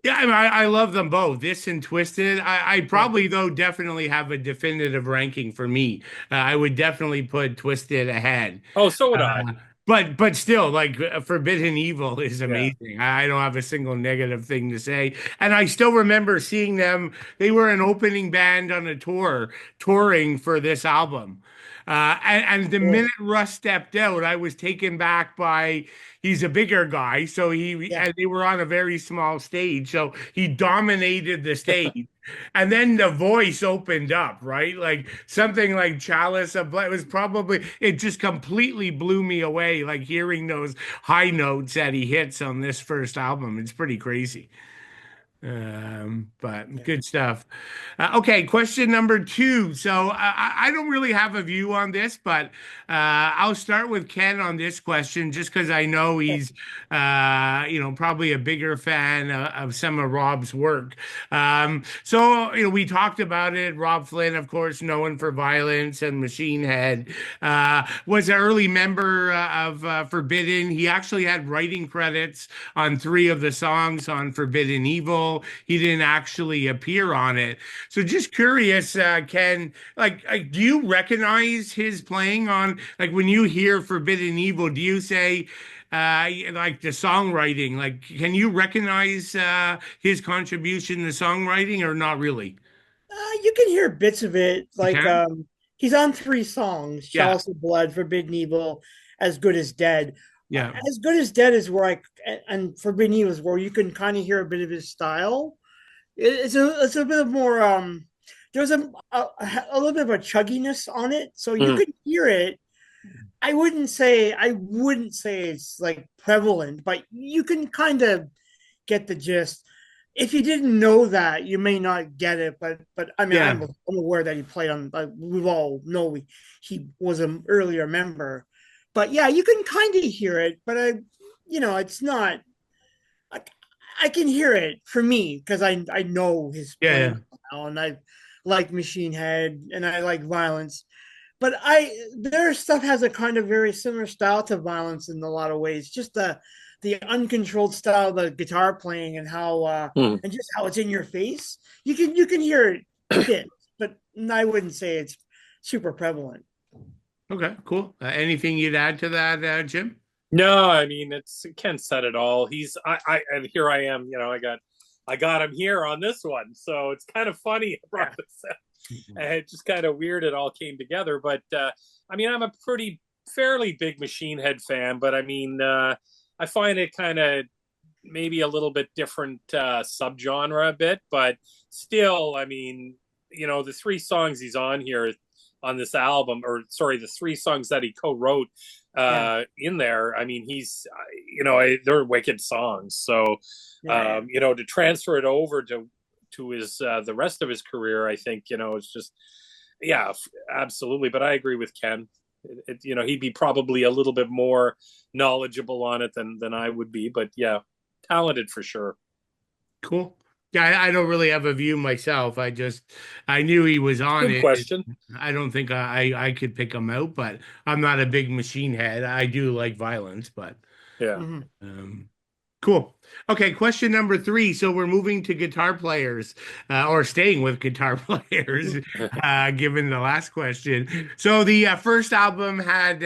yeah, I mean, I love them both. This and Twisted. I Yeah. probably though definitely have a definitive ranking for me. I would definitely put Twisted ahead. Oh, so would I. Uh, but still, like Forbidden Evil is Yeah. amazing. I don't have a single negative thing to say. And I still remember seeing them. They were an opening band on a tour, touring for this album. And the Cool. minute Russ stepped out, I was taken back by he's a bigger guy, so he Yeah. and they were on a very small stage, so he dominated the stage. And then the voice opened up, right? Like something like Chalice of Blood. It was probably, it just completely blew me away, like hearing those high notes that he hits on this first album. It's pretty crazy. But good stuff. Okay, question number 2. So I don't really have a view on this, but I'll start with Ken on this question, just because I know he's, probably a bigger fan of some of Rob's work. So we talked about it. Rob Flynn, of course, known for Violence and Machine Head, was an early member of Forbidden. He actually had writing credits on 3 of the songs on Forbidden Evil. He didn't actually appear on it. So just curious, Ken, do you recognize his playing on, like when you hear Forbidden Evil, do you say, like the songwriting, like can you recognize his contribution to songwriting or not really? You can hear bits of it. Like Okay. he's on 3 songs: Yeah. Chalice of Blood, Forbidden Evil, As Good as Dead. Yeah. As Good as Dead is where and Forbidden Evil is where you can kind of hear a bit of his style. It's a bit of more there's a little bit of a chugginess on it, so you Mhm. can hear it. I wouldn't say it's like prevalent, but you can kind of get the gist. If you didn't know that, you may not get it, but I mean, Yeah. I'm aware that he played on. We all know he was an earlier member, but yeah, you can kind of hear it. But it's not. I, I can hear it for me because I know his Yeah. playing Yeah. style, and I like Machine Head and I like Violence. But their stuff has a kind of very similar style to Violence in a lot of ways. Just the uncontrolled style of the guitar playing and how Mhm. and just how it's in your face. You can hear it a bit, but I wouldn't say it's super prevalent. Okay, cool. Anything you'd add to that, Jim? No, I mean Ken said it all. And here I am. I got him here on this one, so it's kind of funny. I brought this up. It's just kind of weird it all came together. But I mean, I'm a fairly big Machine Head fan, but I mean, I find it kind of maybe a little bit different subgenre a bit, but still, I mean, the 3 songs he's on here on this album, or sorry, the 3 songs that he co-wrote Yeah, in there. I mean, they're wicked songs. So, yeah, to transfer it over to his the rest of his career, I think it's just yeah, absolutely. But I agree with Ken. He'd be probably a little bit more knowledgeable on it than I would be. But yeah, talented for sure. Cool. Yeah, I don't really have a view myself. I knew he was on Good it. question. I don't think I could pick him out, but I'm not a big Machine Head. I do like Violence, but Yeah. mhm. um, cool. Okay, question number 3. So we're moving to guitar players, or staying with guitar players, given the last question. So the first album had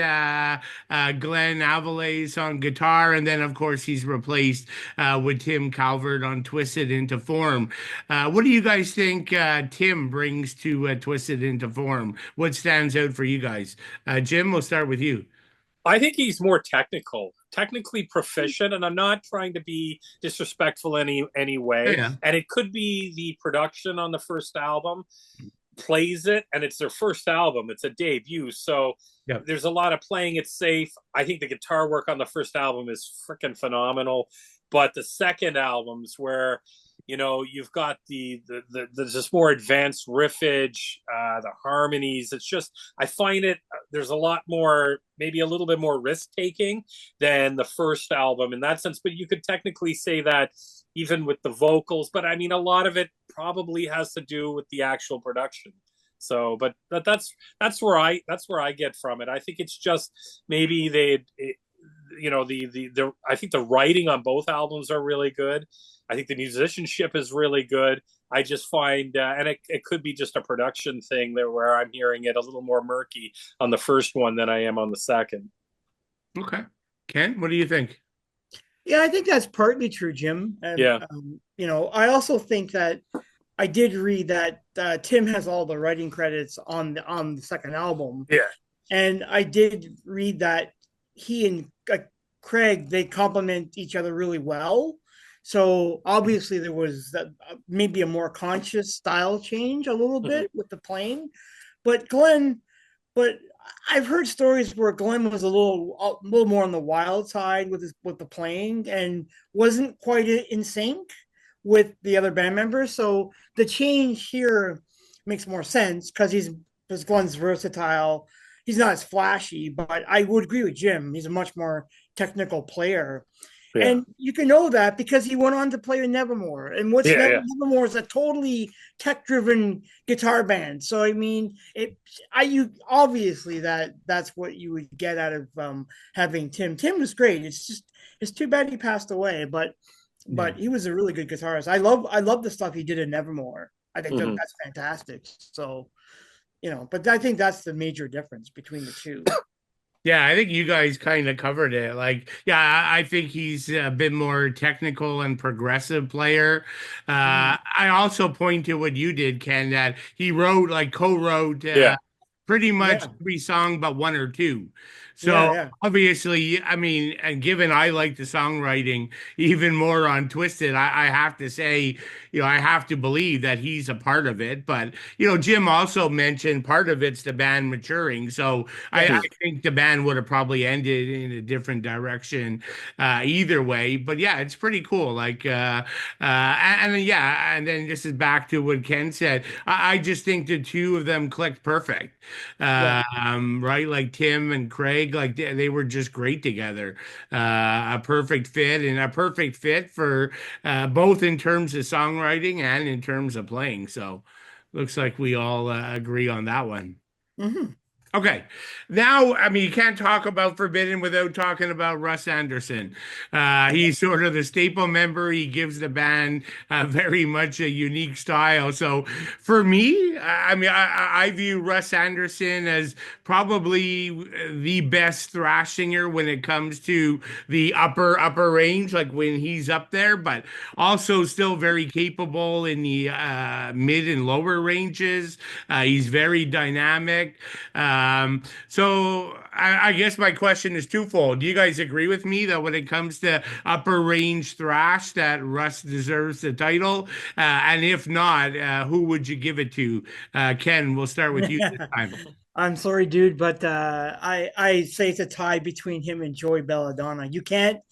Glenn Avalays on guitar, and then of course he's replaced with Tim Calvert on Twisted Into Form. What do you guys think Tim brings to Twisted Into Form? What stands out for you guys? Jim, we'll start with you. I think he's more technically proficient, and I'm not trying to be disrespectful any Yeah, way. yeah. And it could be the production on the first album plays it, and it's their first album. It's a debut, so Yep. there's a lot of playing it safe. I think the guitar work on the first album is freaking phenomenal, but the second albums where you've got the just more advanced riffage, the harmonies. It's just I find it there's a lot more, maybe a little bit more risk taking than the first album in that sense. But you could technically say that even with the vocals. But I mean, a lot of it probably has to do with the actual production. So, but that's where I get from it. I think it's just maybe the I think the writing on both albums are really good. I think the musicianship is really good. I just find, and it could be just a production thing there where I'm hearing it a little more murky on the first one than I am on the second. Okay. Ken, what do you think? Yeah, I think that's partly true, Jim. And Yeah. I also think that I did read that Tim has all the writing credits on the second album, Yeah. and I did read that he and Craig, they complement each other really well. So obviously there was maybe a more conscious style change a little Mm-hmm. bit with the playing, but Glenn, but I've heard stories where Glenn was a little more on the wild side with the playing and wasn't quite in sync with the other band members. So the change here makes more sense because Glenn's versatile. He's not as flashy, but I would agree with Jim. He's a much more technical player. Yeah. And you can know that because he went on to play with Nevermore. And Nevermore is a totally tech-driven guitar band. So I mean, you obviously that's what you would get out of having Tim. Tim was great. It's too bad he passed away, but he was a really good guitarist. I love the stuff he did in Nevermore. I think that's fantastic. So, but I think that's the major difference between the two. Yeah, I think you guys kind of covered it. Like, yeah, I think he's a bit more technical and progressive player. I also point to what you did, Ken, that he co-wrote pretty much every song but one or two. So obviously, I mean, and given I like the songwriting even more on Twisted, I have to say, I have to believe that he's a part of it. But, Jim also mentioned part of it's the band maturing. So I think the band would have probably ended in a different direction either way. But yeah, it's pretty cool. Like, and then this is back to what Ken said. I just think the two of them clicked perfect. Right? Like Tim and Craig, like they were just great together. A perfect fit and a perfect fit for both in terms of songwriting and in terms of playing. So looks like we all agree on that one. Okay. Now, I mean, you can't talk about Forbidden without talking about Russ Anderson. He's sort of the staple member. He gives the band very much a unique style. So for me, I mean, I view Russ Anderson as probably the best thrash singer when it comes to the upper range, like when he's up there, but also still very capable in the mid and lower ranges. He's very dynamic. So I guess my question is twofold. Do you guys agree with me that when it comes to upper range thrash, that Russ deserves the title? And if not, who would you give it to? Ken, we'll start with you this time. I'm sorry, dude, but I say it's a tie between him and Joey Belladonna. You can't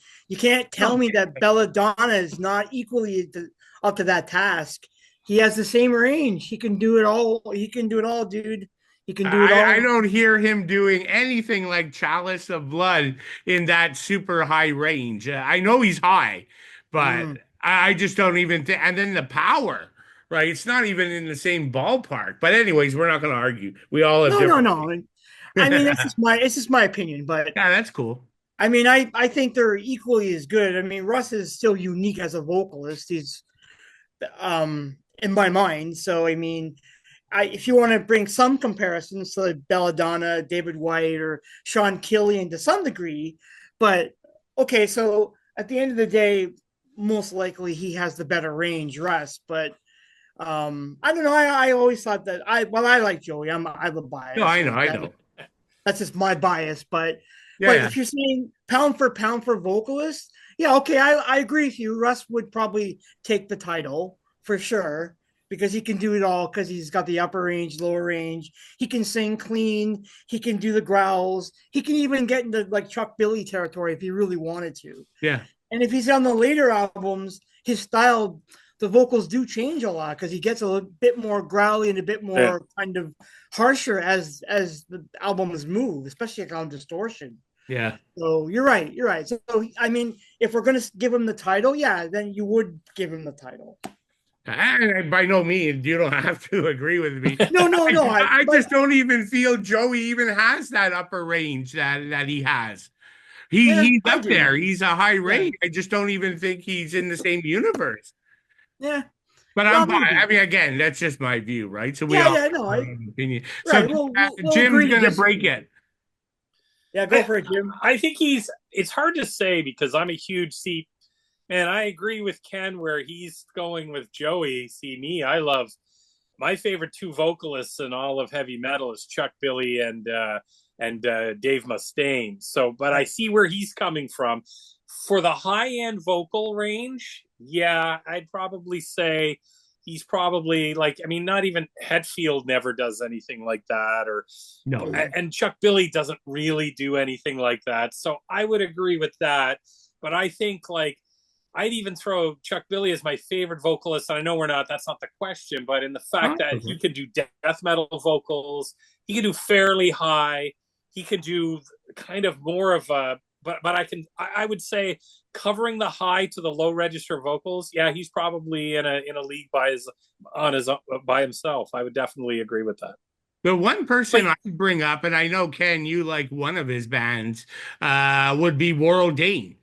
tell me that Belladonna is not equally up to that task. He has the same range. He can do it all. He can do it all, dude. He can do it all. I don't hear him doing anything like Chalice of Blood in that super high range. I know he's high, but I just don't even think. And then the power, right? It's not even in the same ballpark. But anyways, we're not going to argue. We all have no. I mean, it's just my opinion, but yeah, that's cool. I mean, I think they're equally as good. I mean, Russ is still unique as a vocalist. He's in my mind. So I mean, if you want to bring some comparisons to like Belladonna, David White, or Sean Killian to some degree, but okay, so at the end of the day, most likely he has the better range, Russ. But I don't know. I always thought that I like Joey. I'm a bias. No, I know. That's just my bias. But if you're saying pound for vocalist, yeah, okay, I agree with you. Russ would probably take the title for sure, because he can do it all, because he's got the upper range, lower range. He can sing clean. He can do the growls. He can even get into like Chuck Billy territory if he really wanted to. Yeah. And if he's on the later albums, his style, the vocals do change a lot, because he gets a little bit more growly and a bit more kind of harsher as the albums move, especially on Distortion. Yeah. So you're right. So, I mean, if we're going to give him the title, then you would give him the title. By no means, you don't have to agree with me. No. I just don't even feel Joey even has that upper range that he has. He's up there. He's a high range. I just don't even think he's in the same universe. Yeah. But I mean, again, that's just my view, right? So we all have our own opinion. Right, so we'll Jim's going to break it. Yeah, go for it, Jim. I think it's hard to say, because I'm a huge and I agree with Ken where he's going with Joey. See, me, I love my favorite two vocalists in all of heavy metal is Chuck Billy and Dave Mustaine. So, but I see where he's coming from. For the high-end vocal range, yeah, I'd probably say he's probably like, I mean, not even Hetfield never does anything like that, or no, and Chuck Billy doesn't really do anything like that. So I would agree with that. But I think like I'd even throw Chuck Billy as my favorite vocalist. And I know that's not the question, but in the fact that he could do death metal vocals, he could do fairly high, he could do kind of more of a, but I would say covering the high to the low register vocals. Yeah, he's probably in a league by himself. I would definitely agree with that. The one person I bring up, and I know Ken, you like one of his bands, would be World Dane.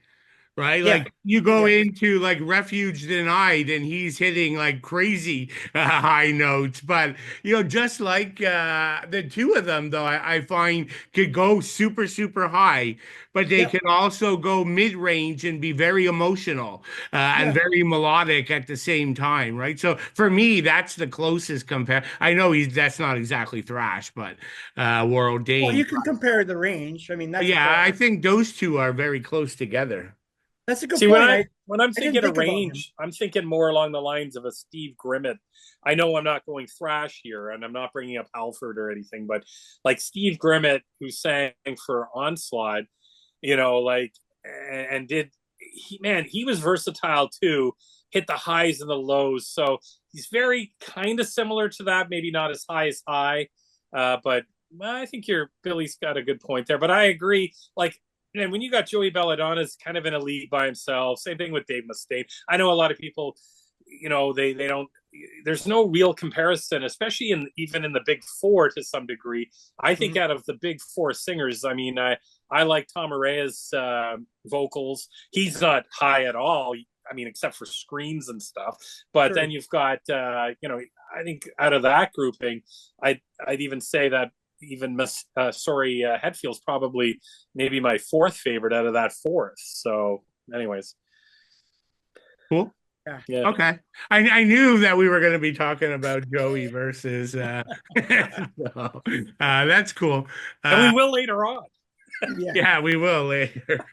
Right? Yeah. Like you go into like Refuge Denied and he's hitting like crazy high notes. But, just like the two of them, though, I find could go super, super high, but they can also go mid range and be very emotional and very melodic at the same time. Right. So for me, that's the closest compare. I know that's not exactly thrash, but World Dane. Well, you can compare the range. I mean, that's I think those two are very close together. That's a good point. When I'm thinking of range, I'm thinking more along the lines of a Steve Grimmett. I know I'm not going thrash here, and I'm not bringing up Halford or anything, but like Steve Grimmett, who sang for Onslaught, and he was versatile too, hit the highs and the lows. So he's very kind of similar to that, maybe not as high, but I think Billy's got a good point there. But I agree, and when you got Joey Belladonna's kind of in a league by himself, same thing with Dave Mustaine. I know a lot of people, they don't. There's no real comparison, especially even in the big four to some degree. I think out of the big four singers, I mean, I like Tom Araya's vocals. He's not high at all. I mean, except for screams and stuff. But then you've got, I think out of that grouping, I'd even say that. Even Hetfield's probably maybe my fourth favorite out of that fourth. So, anyways, cool. Yeah. Okay. I knew that we were going to be talking about Joey versus. That's cool. And we will later on. Yeah, we will later.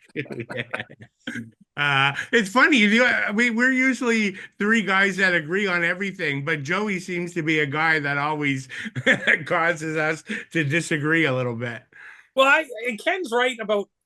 It's funny. We're usually three guys that agree on everything, but Joey seems to be a guy that always causes us to disagree a little bit. Well, and Ken's right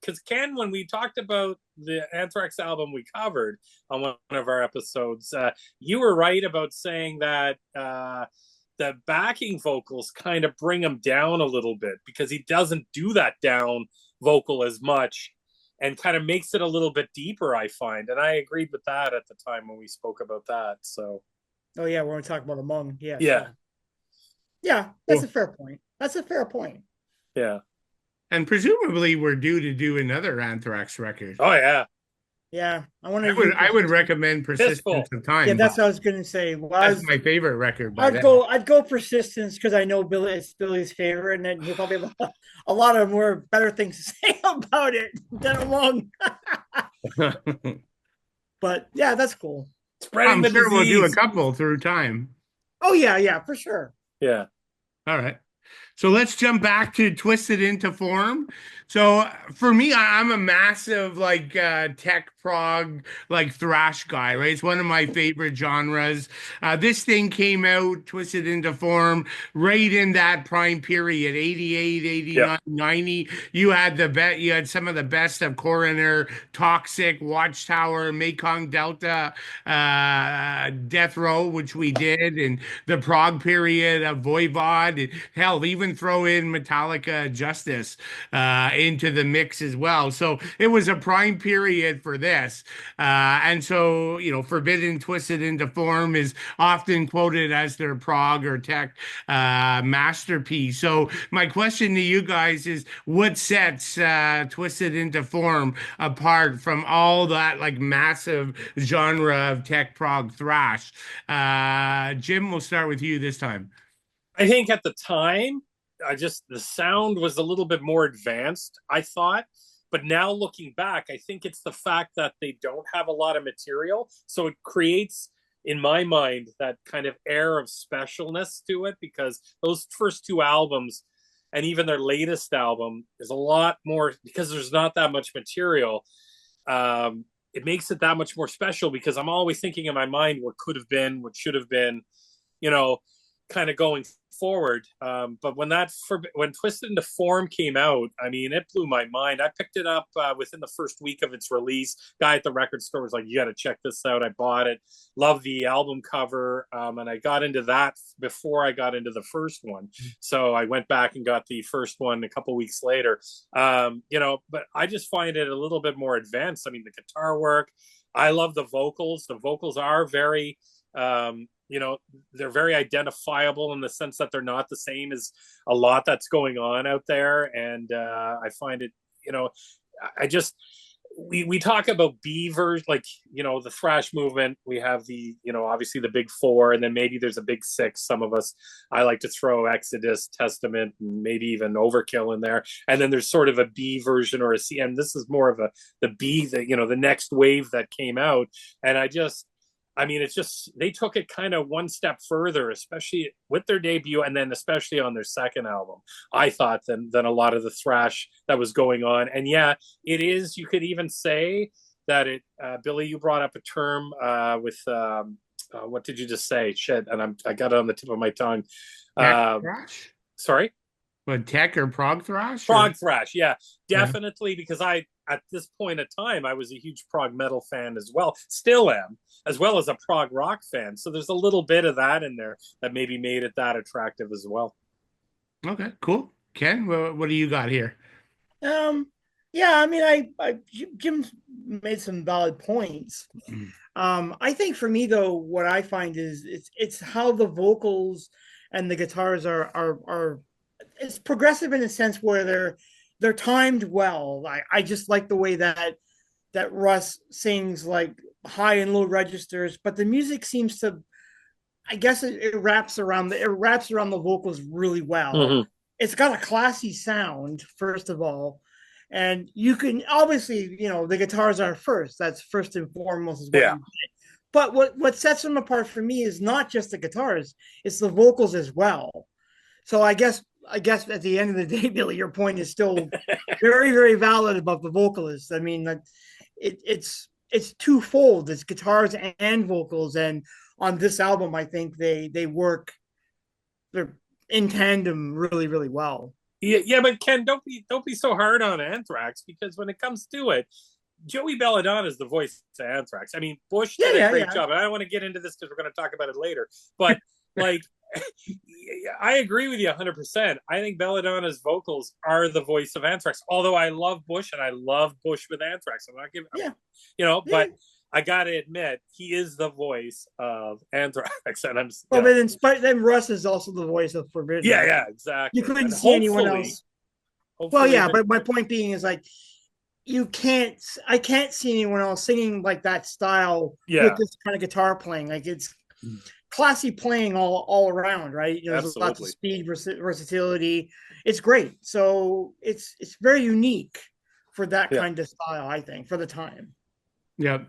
because Ken, when we talked about the Anthrax album we covered on one of our episodes, you were right about saying that the backing vocals kind of bring him down a little bit because he doesn't do that down vocal as much and kind of makes it a little bit deeper, I find. And I agreed with that at the time when we spoke about that. So, when we talk about Among, yeah. Yeah, that's a fair point. That's a fair point. Yeah. And presumably we're due to do another Anthrax record. Oh, yeah. Yeah, I would recommend Persistence of Time. Yeah, that's what I was going to say. That's my favorite record. I'd go Persistence because I know it's Billy's favorite, and then he'll probably have a lot of more better things to say about it than Among. But yeah, that's cool. I'm sure we'll do a couple through time. Oh yeah, for sure. Yeah. All right. So let's jump back to Twisted Into Form. So for me, I'm a massive tech prog thrash guy, right? It's one of my favorite genres. This thing came out, Twisted Into Form, right in that prime period, 88, 89, 90. You had some of the best of Coroner, Toxic, Watchtower, Mekong Delta, Death Row, which we did, and the prog period of Voivod, and hell, even throw in Metallica Justice into the mix as well. So it was a prime period for this. And so, Forbidden Twisted Into Form is often quoted as their prog or tech masterpiece. So my question to you guys is, what sets Twisted Into Form apart from all that massive genre of tech prog thrash? Jim, we'll start with you this time. I think at the time, the sound was a little bit more advanced, I thought. But now looking back, I think it's the fact that they don't have a lot of material. So it creates, in my mind, that kind of air of specialness to it, because those first two albums and even their latest album is a lot more, because there's not that much material. It makes it that much more special because I'm always thinking in my mind what could have been, what should have been, kind of going forward. But when Twisted into Form came out, I mean, it blew my mind. I picked it up within the first week of its release. Guy at the record store was like, "You got to check this out." I bought it. Love the album cover, and I got into that before I got into the first one. So I went back and got the first one a couple weeks later. But I just find it a little bit more advanced. I mean, the guitar work. I love the vocals. The vocals are very they're very identifiable in the sense that they're not the same as a lot that's going on out there. And I find it, I just, we talk about beavers, like, the thrash movement. We have the, obviously the big four, and then maybe there's a big six. Some of us, I like to throw Exodus, Testament, and maybe even Overkill in there. And then there's sort of a B version or a C. And this is more of the B, the next wave that came out. And it's just, they took it kind of one step further, especially with their debut, and then especially on their second album, I thought, than a lot of the thrash that was going on. And yeah, it is, you could even say that Billy, you brought up a term with, what did you just say? Shit, and I got it on the tip of my tongue. Thrash? Sorry? What, tech or prog thrash? Prog thrash, yeah, definitely, because at this point of time, I was a huge prog metal fan as well, still am, as well as a prog rock fan. So there's a little bit of that in there that maybe made it that attractive as well. Okay, cool. Ken, what do you got here? Jim made some valid points. I think for me though, what I find is it's how the vocals and the guitars are it's progressive in a sense where they're timed well. I just like the way that Russ sings like high and low registers, but the music seems to, I guess it wraps around the vocals really well. Mm-hmm. It's got a classy sound, first of all, and you can obviously, the guitars are first. That's first and foremost is what you get. But what sets them apart for me is not just the guitars; it's the vocals as well. So I guess at the end of the day, Billy, your point is still very, very valid about the vocalists. I mean, it's twofold. It's guitars and vocals, and on this album, I think they're in tandem really, really well. Yeah, but Ken, don't be so hard on Anthrax, because when it comes to it, Joey Belladonna is the voice of Anthrax. I mean, Bush did a great job, and I don't want to get into this because we're going to talk about it later. But like, I agree with you 100%. I think Belladonna's vocals are the voice of Anthrax. Although I love Bush, and I love Bush with Anthrax. I'm not giving, but I got to admit, he is the voice of Anthrax, and I'm. Then Russ is also the voice of Forbidden. Yeah, exactly. You couldn't see anyone else. Well, yeah, but my point being is like, I can't see anyone else singing like that style with this kind of guitar playing. Like, it's classy playing all around, right? There's lots of speed, versatility. It's great. So it's very unique for that kind of style, I think, for the time. Yep.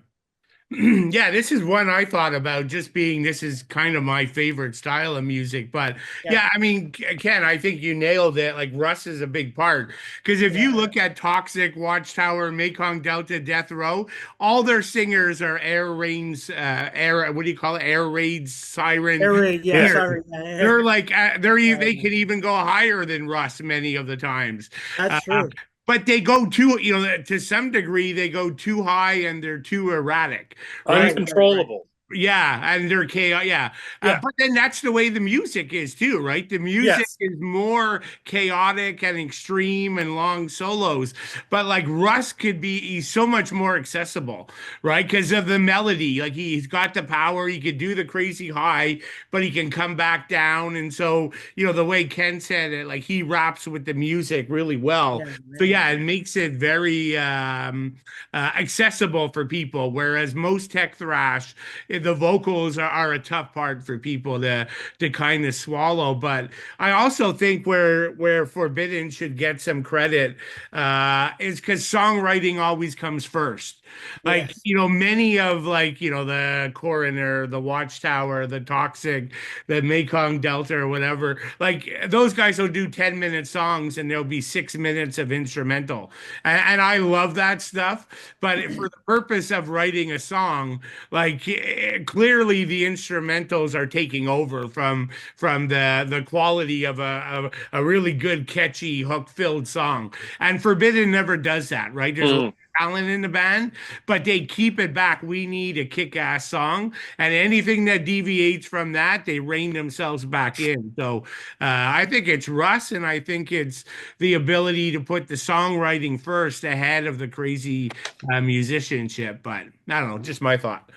Yeah, this is one I thought about, just being this is kind of my favorite style of music. But yeah, I mean, Ken, I think you nailed it. Like, Russ is a big part, because if you look at Toxic, Watchtower, Mekong Delta, Death Row, all their singers are Air Raid's Siren. Air Raid, Siren. They're like they can even go higher than Russ many of the times. That's true. But they go to some degree, they go too high and they're too erratic. Right? Uncontrollable. Yeah, and they're chaos. Yeah. But then that's the way the music is too, right? The music is more chaotic and extreme and long solos. But like, Russ he's so much more accessible, right? Because of the melody. Like, he's got the power. He could do the crazy high, but he can come back down. And so, the way Ken said it, like, he raps with the music really well. So it makes it very accessible for people. Whereas most tech thrash, the vocals are a tough part for people to kind of swallow. But I also think where Forbidden should get some credit is because songwriting always comes first. Like, many of the Coroner, the Watchtower, the Toxic, the Mekong Delta or whatever, like, those guys will do 10-minute songs and there'll be 6 minutes of instrumental. And I love that stuff. But for the purpose of writing a song, like, clearly the instrumentals are taking over from the quality of a really good, catchy, hook-filled song. And Forbidden never does that, right? There's a lot of talent in the band, but they keep it back. We need a kick-ass song, and anything that deviates from that, they rein themselves back in. So I think it's Russ, and I think it's the ability to put the songwriting first ahead of the crazy musicianship. But I don't know, just my thought.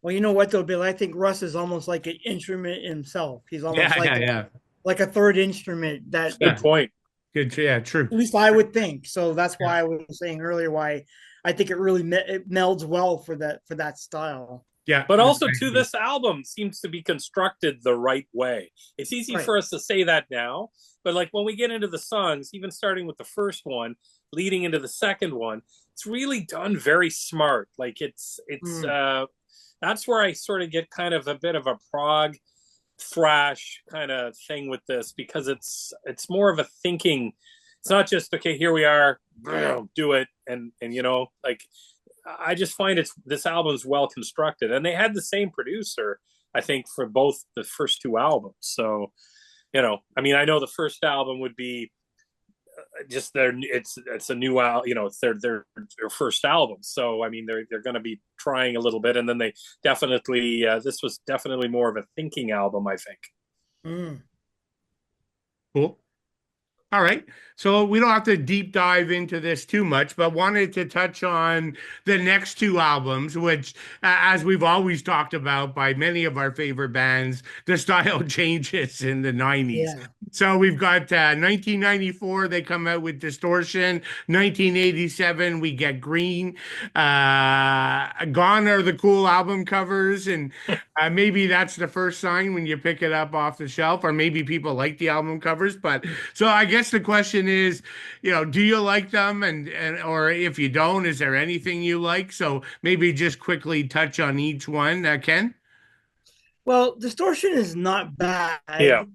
Well, you know what though, Bill? I think Russ is almost like an instrument himself. He's almost Yeah, yeah, yeah. like a third instrument that Good point. Good, yeah, true. at least I would think. So that's why I was saying earlier why I think it really it melds well for that style. Yeah, but also too, this album seems to be constructed the right way. It's easy for us to say that now, but like when we get into the songs, even starting with the first one, leading into the second one, it's really done very smart. Like it's that's where I sort of get kind of a bit of a prog thrash kind of thing with this, because it's more of a thinking. It's not just, okay, here we are, do it, and you know, like I just find this album's well constructed, and they had the same producer, I think, for both the first two albums. So, you know, I mean, I know the first album would be just it's a new album, you know, it's their first album. So I mean, they're going to be trying a little bit, and then they definitely this was definitely more of a thinking album, I think. Cool. All right. So we don't have to deep dive into this too much, but wanted to touch on the next two albums, which, as we've always talked about by many of our favorite bands, the style changes in the 90s. Yeah. So we've got 1994, they come out with Distortion. 1987, we get Green. Gone are the cool album covers, and maybe that's the first sign when you pick it up off the shelf, or maybe people like the album covers. But so I guess the question is, you know, do you like them, and or if you don't, is there anything you like? So maybe just quickly touch on each one, Ken. Well, Distortion is not bad. Yeah.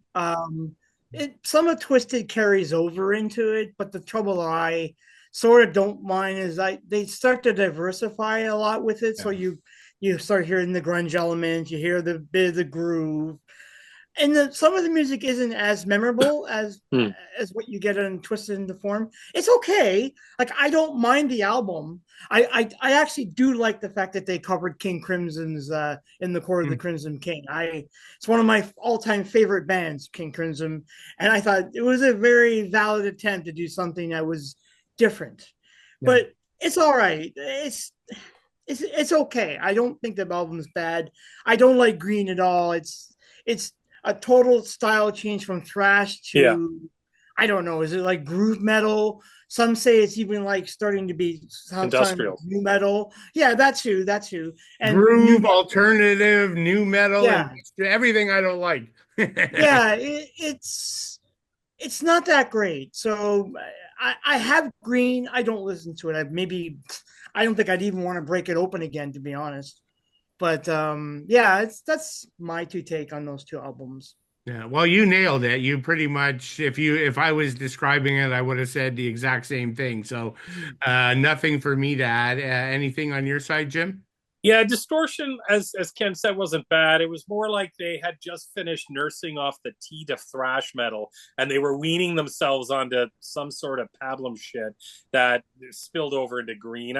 Some of Twisted carries over into it, but the trouble I sort of don't mind is they start to diversify a lot with it. Yeah. So you start hearing the grunge elements, you hear the bit of the groove, and some of the music isn't as memorable as what you get in Twisted into Form. It's okay. Like, I don't mind the album. I actually do like the fact that they covered King Crimson's In the Court of the Crimson King. It's one of my all-time favorite bands, King Crimson, and I thought it was a very valid attempt to do something that was different. Yeah. But it's all right. It's okay. I don't think the album's bad. I don't like Green at all. It's a total style change from thrash to, I don't know, is it like groove metal? Some say it's even like starting to be industrial new metal. Yeah, that too. And groove, alternative, new metal, and everything I don't like. Yeah, it's not that great. So I have Green. I don't listen to it. I don't think I'd even want to break it open again, to be honest. But that's my take on those two albums. Yeah, well, you nailed it. You pretty much, if I was describing it, I would have said the exact same thing. So, nothing for me to add. Anything on your side, Jim? Yeah, Distortion, as Ken said, wasn't bad. It was more like they had just finished nursing off the teat of thrash metal, and they were weaning themselves onto some sort of pablum shit that spilled over into Green.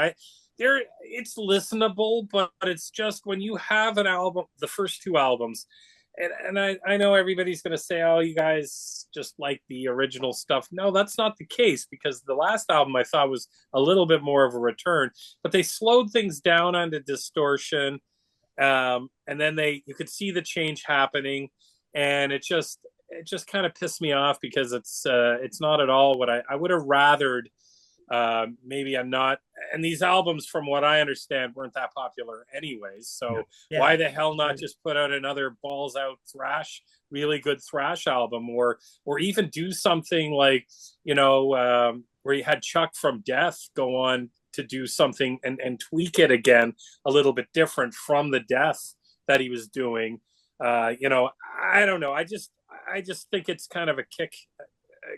It's listenable, but it's just when you have an album, the first two albums, and I know everybody's going to say, oh, you guys just like the original stuff. No, that's not the case, because the last album I thought was a little bit more of a return, but they slowed things down onto Distortion, and then you could see the change happening, and it just kind of pissed me off, because it's not at all what I would have rathered. Maybe I'm not, and these albums, from what I understand, weren't that popular anyways, so why the hell not just put out another balls out thrash, really good thrash album, or even do something like, you know, where you had Chuck from Death go on to do something and tweak it again a little bit different from the Death that he was doing. You know, I don't know, I just think it's kind of a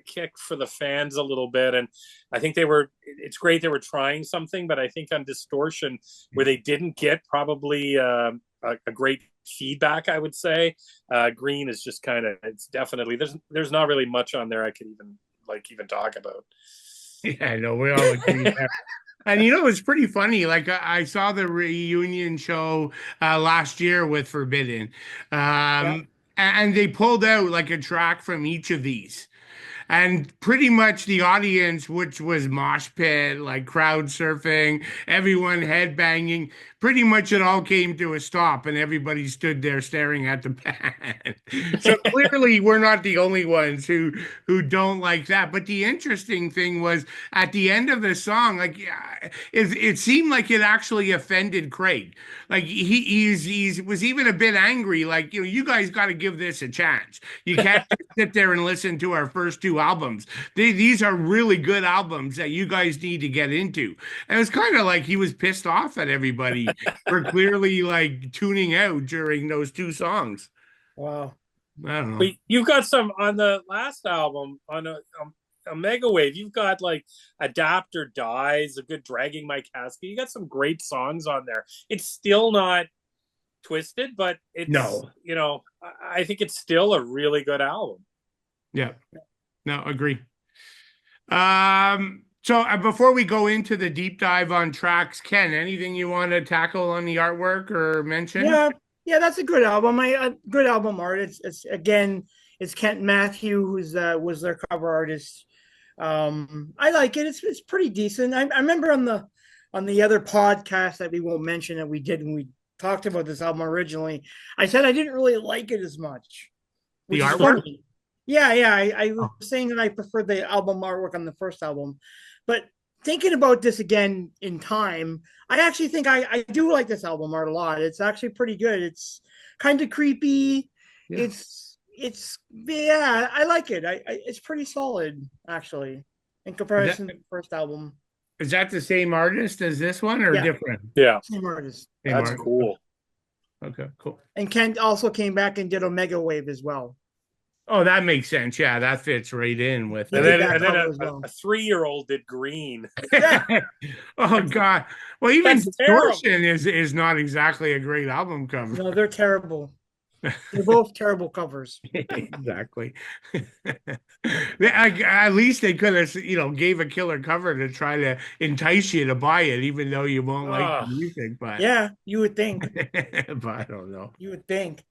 kick for the fans a little bit, and I think it's great they were trying something, but I think on Distortion, where they didn't get probably a great feedback, I would say. Green is just kind of, it's definitely, there's not really much on there I could even talk about. Yeah, no, we all agree there. And you know, it's pretty funny. Like I saw the reunion show last year with Forbidden, Yeah. and they pulled out like a track from each of these. And pretty much the audience, which was mosh pit, like crowd surfing, everyone headbanging, pretty much it all came to a stop and everybody stood there staring at the band. So clearly we're not the only ones who don't like that. But the interesting thing was at the end of the song, like it seemed like it actually offended Craig. Like he was even a bit angry, like, you know, you guys got to give this a chance. You can't sit there and listen to our first two albums. These are really good albums that you guys need to get into. And it was kind of like he was pissed off at everybody for clearly like tuning out during those two songs. Wow. I don't know. But you've got some on the last album on a Mega Wave. You've got like Adapt or Dies, a good Dragging My Casket. You got some great songs on there. It's still not twisted, but it's, you know, I think it's still a really good album. Yeah. No, agree. So before we go into the deep dive on tracks, Ken, anything you want to tackle on the artwork or mention? Yeah, that's a good album. Good album art. It's again, it's Kent Matthew who's was their cover artist. I like it. It's pretty decent. I remember on the other podcast that we won't mention that we did when we talked about this album originally, I said I didn't really like it as much. The artwork? Funny. Yeah. I was saying that I preferred the album artwork on the first album. But thinking about this again in time, I actually think I do like this album art a lot. It's actually pretty good. It's kind of creepy. Yeah. I like it. It's pretty solid, actually, in comparison to the first album. Is that the same artist as this one or different? Yeah. Same artist. That's cool. Okay, cool. And Kent also came back and did Omega Wave as well. Oh, that makes sense. Yeah, that fits right in with it. And then a 3-year-old did Green. Oh, God. Well, even Distortion is not exactly a great album cover. No, they're terrible. They're both terrible covers. Exactly. At least they could have, you know, gave a killer cover to try to entice you to buy it, even though you won't like the music. But yeah, you would think. But I don't know. You would think.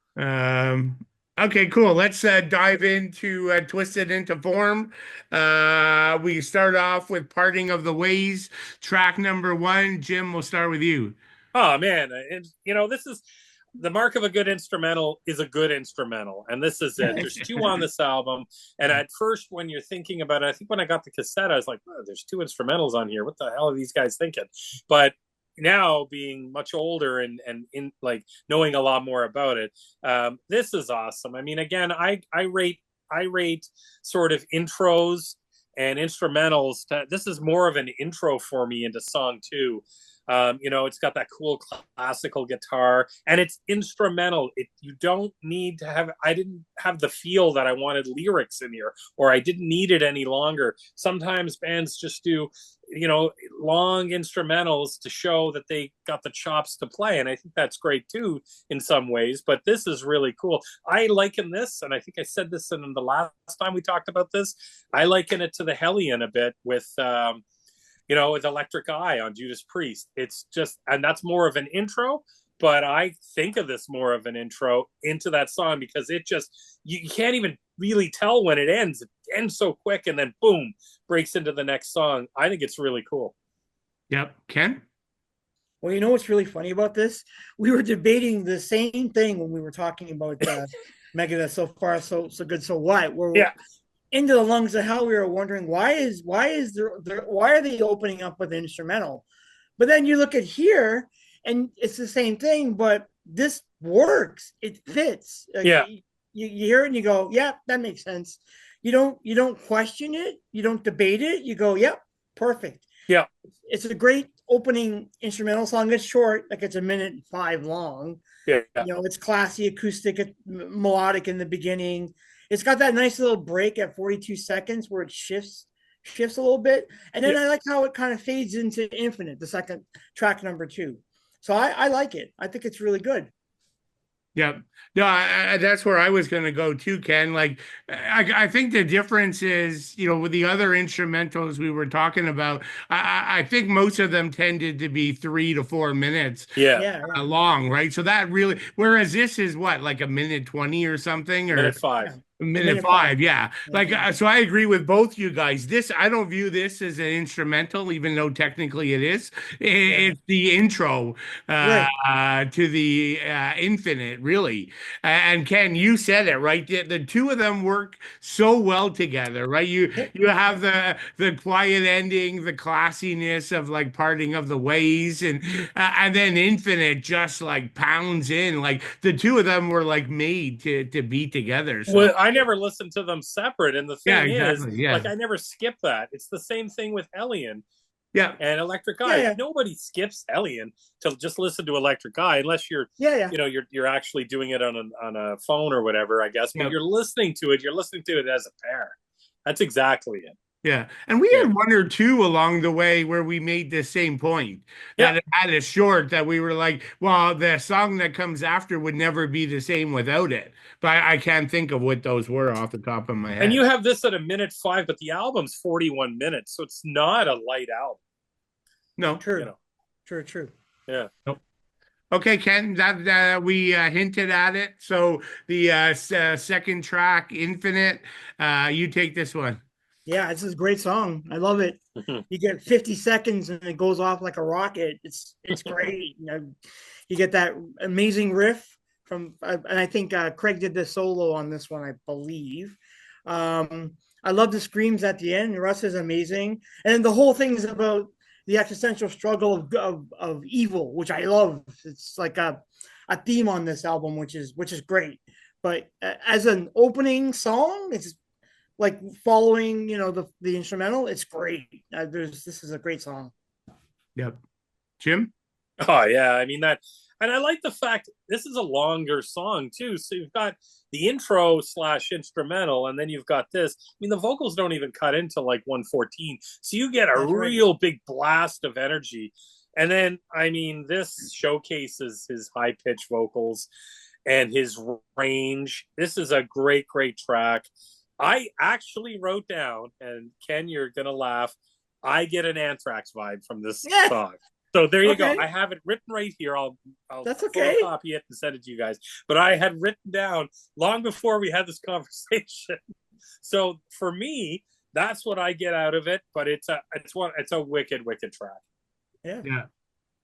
Okay, cool. Let's dive into Twisted Into Form. We start off with Parting of the Ways, track number 1. Jim, we'll start with you. Oh, man. You know, this is the mark of a good instrumental is a good instrumental. And this is it. There's 2 on this album. And at first, when you're thinking about it, I think when I got the cassette, I was like, oh, there's 2 instrumentals on here. What the hell are these guys thinking? But now being much older and in like knowing a lot more about it, this is awesome. I mean, again, I rate sort of intros and instrumentals. This is more of an intro for me into song 2. You know, it's got that cool classical guitar and it's instrumental. You don't need to have, I didn't have the feel that I wanted lyrics in here, or I didn't need it any longer. Sometimes bands just do, you know, long instrumentals to show that they got the chops to play. And I think that's great too, in some ways, but this is really cool. I liken this, and I think I said this in the last time we talked about this, I liken it to the Hellion a bit with, you know, with Electric Eye on Judas Priest. It's just, and that's more of an intro, but I think of this more of an intro into that song because it just, you can't even really tell when it ends. It ends so quick and then boom, breaks into the next song. I think it's really cool. Yep. Ken? Well, you know what's really funny about this? We were debating the same thing when we were talking about Megadeth So Far, So Good, So What? Yeah. Into the Lungs of Hell, we were wondering why are they opening up with an instrumental? But then you look at here and it's the same thing, but this works. It fits. Yeah. You hear it and you go, yeah, that makes sense. You don't question it. You don't debate it. You go, yep, perfect. Yeah. It's a great opening instrumental song. It's short, like it's 1:05 long. Yeah. You know, it's classy, acoustic, melodic in the beginning. It's got that nice little break at 42 seconds where it shifts a little bit. And then I like how it kind of fades into Infinite, the second track number 2. So I like it. I think it's really good. Yep. No, that's where I was going to go too, Ken. Like, I think the difference is, with the other instrumentals we were talking about, I think most of them tended to be 3 to 4 minutes Yeah. long, right? So that really, whereas this is what, like a minute 20 or something, or Minute 5. Yeah. minute five, yeah. Like, so I agree with both you guys. I don't view this as an instrumental, even though technically it is. It's the intro to the Infinite, really. And Ken, you said it, right? The two of them work so well together, right? You have the quiet ending, the classiness of like parting of the ways, and then Infinite just like pounds in. Like the two of them were like made to be together. So. Well, I never listened to them separate, and the thing is, Yeah. like, I never skip that. It's the same thing with Hellion. Yeah. And Electric Eye. Nobody skips Hellion to just listen to Electric Eye unless you're you're actually doing it on a phone or whatever, I guess. But you're listening to it as a pair. That's exactly it. Yeah. And we had one or two along the way where we made the same point that it had a short that we were like, well, the song that comes after would never be the same without it. But I can't think of what those were off the top of my head. And you have this at a minute 5, but the album's 41 minutes, so it's not a light album. No. True. True. Yeah. Nope. Okay, Ken, that we hinted at it. So the second track, Infinite, you take this one. Yeah, this is a great song. I love it. You get 50 seconds and it goes off like a rocket. It's great. You get that amazing riff from, and I think Craig did the solo on this one, I believe. I love the screams at the end. Russ is amazing, and the whole thing is about the existential struggle of evil, which I love. It's like a theme on this album, which is great. But as an opening song, it's like following, the instrumental. It's great. This is a great song. Yep. Jim? Oh yeah, I mean that, and I like the fact this is a longer song too. So you've got the intro / instrumental, and then you've got this. I mean, the vocals don't even cut into like 1:14, so you get a real big blast of energy. And then, I mean, this showcases his high pitched vocals and his range. This is a great track. I actually wrote down, and Ken, you're gonna laugh, I get an Anthrax vibe from this song. So there you go. I have it written right here. I'll photocopy it and send it to you guys. But I had written down long before we had this conversation. So for me, that's what I get out of it. But it's a wicked track. Yeah.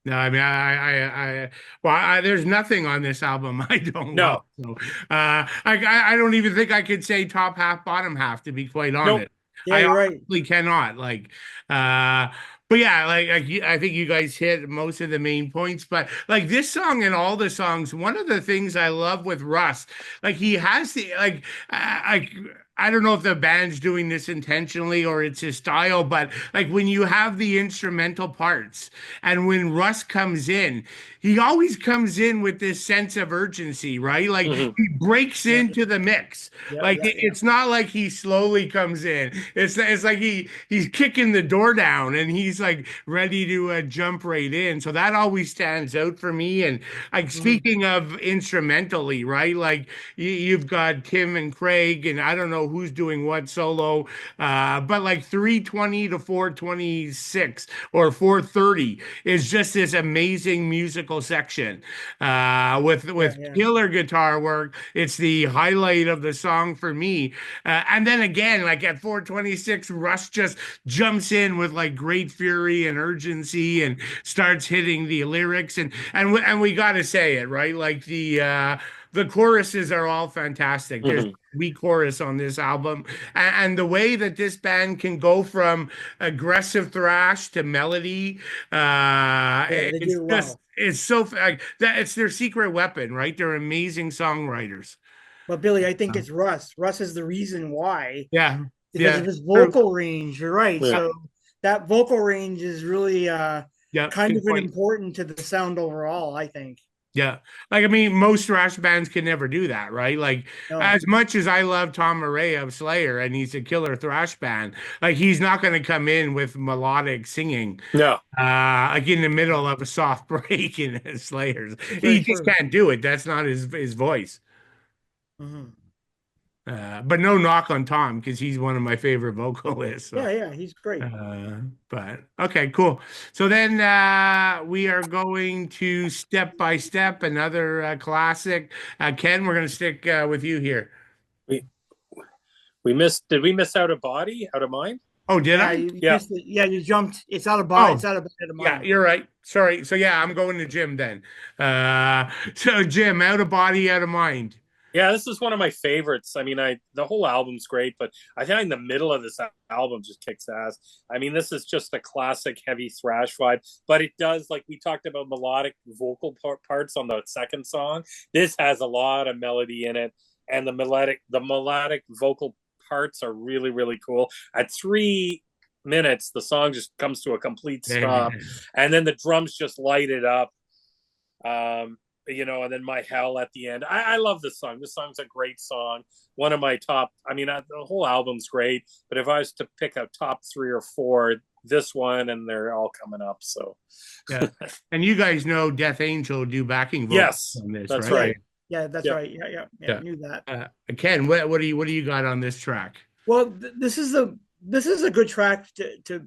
No, I mean, there's nothing on this album I don't love. So, I don't even think I could say top half, bottom half, to be quite honest. Yeah, you're right. Cannot. Like, but yeah, like I think you guys hit most of the main points. But like this song and all the songs, one of the things I love with Russ, like he has the I don't know if the band's doing this intentionally or it's his style, but like when you have the instrumental parts and when Russ comes in, he always comes in with this sense of urgency, right? Like he breaks into the mix. It's not like he slowly comes in. It's like he's kicking the door down and he's like ready to jump right in. So that always stands out for me. And like speaking of instrumentally, right? Like you've got Tim and Craig, and I don't know who's doing what solo, but like 320 to 426 or 430 is just this amazing musical section with killer guitar work. It's the highlight of the song for me. And then again, like at 426, Russ just jumps in with like great fury and urgency and starts hitting the lyrics, and we got to say it, right? Like the choruses are all fantastic. There's weak chorus on this album, and the way that this band can go from aggressive thrash to melody, it's so like that. It's their secret weapon, right? They're amazing songwriters. But Billy, I think it's Russ. Russ is the reason why. Yeah, because of his vocal range. You're right. Yeah. So that vocal range is really kind of important to the sound overall, I think. Yeah. Like, I mean, most thrash bands can never do that, right? Like, No, as much as I love Tom Murray of Slayer and he's a killer thrash band, like, he's not going to come in with melodic singing, No. like in the middle of a soft break in Slayers. it's He very just true. can't do it. That's not his voice. Hmm. But no knock on Tom because he's one of my favorite vocalists. So. Yeah, yeah, he's great. But okay, cool. So then we are going to Step by Step, another classic. Ken, we're going to stick with you here. We we missed. Did we miss Out of Body, Out of Mind? Oh, did Yeah, I? you Yeah. missed it. Yeah, you jumped. It's out of body. It's Oh, out of body of yeah, mind. you're right. Sorry. So yeah, I'm going to Jim then. So Jim, Out of Body, Out of Mind. Yeah, this is one of my favorites. I mean, the whole album's great, but I think in the middle of this album just kicks ass. I mean, this is just a classic heavy thrash vibe, but it does, like we talked about, melodic vocal parts on the second song. This has a lot of melody in it, and the melodic vocal parts are really, really cool. At 3 minutes, the song just comes to a complete stop, and then the drums just light it up. And then My Hell at the end. I love this song. This song's a great song. One of my top, I mean, the whole album's great, but if I was to pick a top 3 or 4, this one, and they're all coming up. So, yeah. And you guys know Death Angel do backing vocals yes, on this, that's right? right. Yeah, that's right. Yeah, I knew that. Ken, what do you got on this track? Well, this is a good track to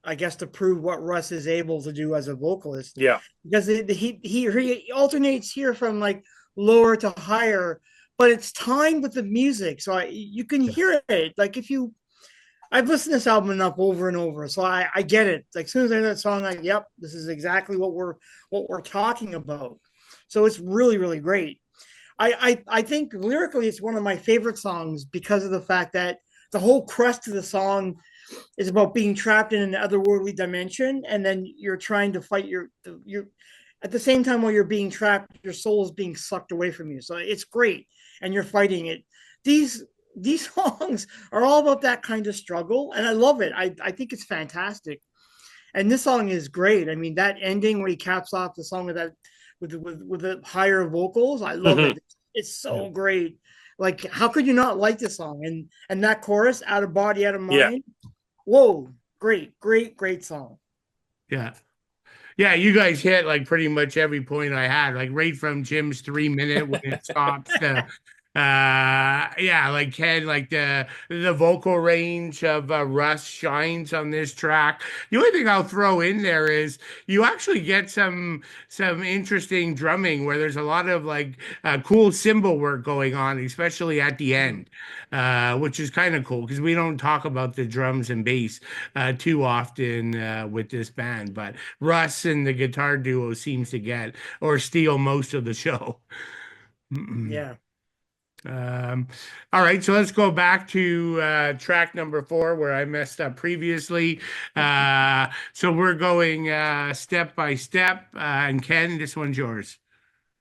I guess to prove what Russ is able to do as a vocalist. Yeah, because he alternates here from like lower to higher, but it's timed with the music, so you can hear it. Like I've listened to this album enough over and over, so I get it. Like as soon as I hear that song, like, yep, this is exactly what we're talking about. So it's really, really great. I think lyrically it's one of my favorite songs because of the fact that the whole crest of the song is about being trapped in an otherworldly dimension, and then you're trying to fight your at the same time while you're being trapped, your soul is being sucked away from you. So it's great, and you're fighting it. These songs are all about that kind of struggle, and I love it. I think it's fantastic, and this song is great. I mean, that ending where he caps off the song with that with the higher vocals, I love it. It's so great. Like, how could you not like this song? And that chorus, Out of Body, Out of Mind. Yeah. Whoa, great song. Yeah. Yeah, you guys hit like pretty much every point I had, like right from Jim's 3 minute when it stops to like Ken, like the vocal range of Russ shines on this track. The only thing I'll throw in there is you actually get some interesting drumming where there's a lot of like cool cymbal work going on, especially at the end, which is kind of cool because we don't talk about the drums and bass too often with this band, but Russ and the guitar duo seems to get or steal most of the show. Yeah. All right, so let's go back to track number 4 where I messed up previously. So we're going step by step. And Ken, this one's yours.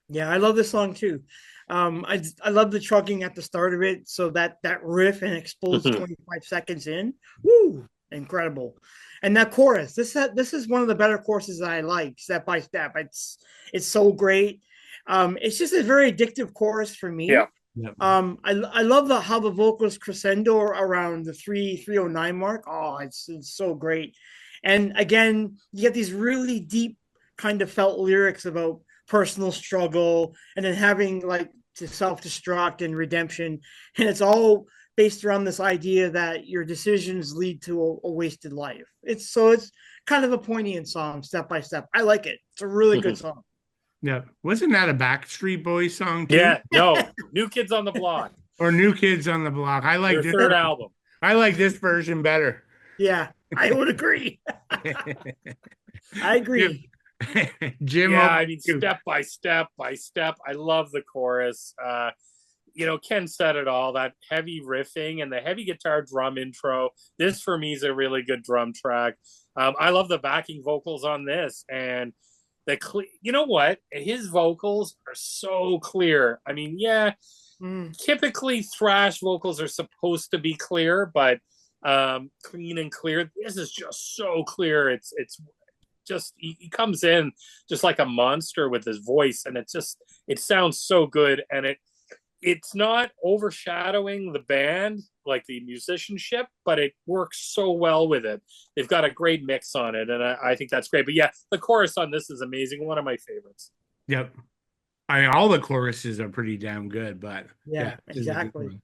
Yeah, I love this song too. I love the trucking at the start of it. So that riff and explodes 25 seconds in. Woo, incredible. And that chorus, this is one of the better choruses I like, step by step. It's so great. It's just a very addictive chorus for me. Yeah. Yep. I love how the vocals crescendo around the 309 mark. Oh, it's so great. And again, you get these really deep kind of felt lyrics about personal struggle and then having like to self-destruct and redemption. And it's all based around this idea that your decisions lead to a wasted life. It's kind of a poignant song, step by step. I like it. It's a really good song. Yeah. Wasn't that a Backstreet Boys song too? Yeah, no. New Kids on the Block. Or New Kids on the Block. I like their third album. I like this version better. Yeah, I would agree. I agree. Jim, yeah, I mean, step by step by step. I love the chorus. Ken said it all, that heavy riffing and the heavy guitar drum intro. This for me is a really good drum track. I love the backing vocals on this, and you know what? His vocals are so clear. I mean, typically thrash vocals are supposed to be clear, but clean and clear. This is just so clear. It's he comes in just like a monster with his voice, and it sounds so good, and it's not overshadowing the band, like the musicianship, but it works so well with it. They've got a great mix on it, and I think that's great. But yeah, the chorus on this is amazing. One of my favorites. Yep. I mean, all the choruses are pretty damn good, but yeah, exactly.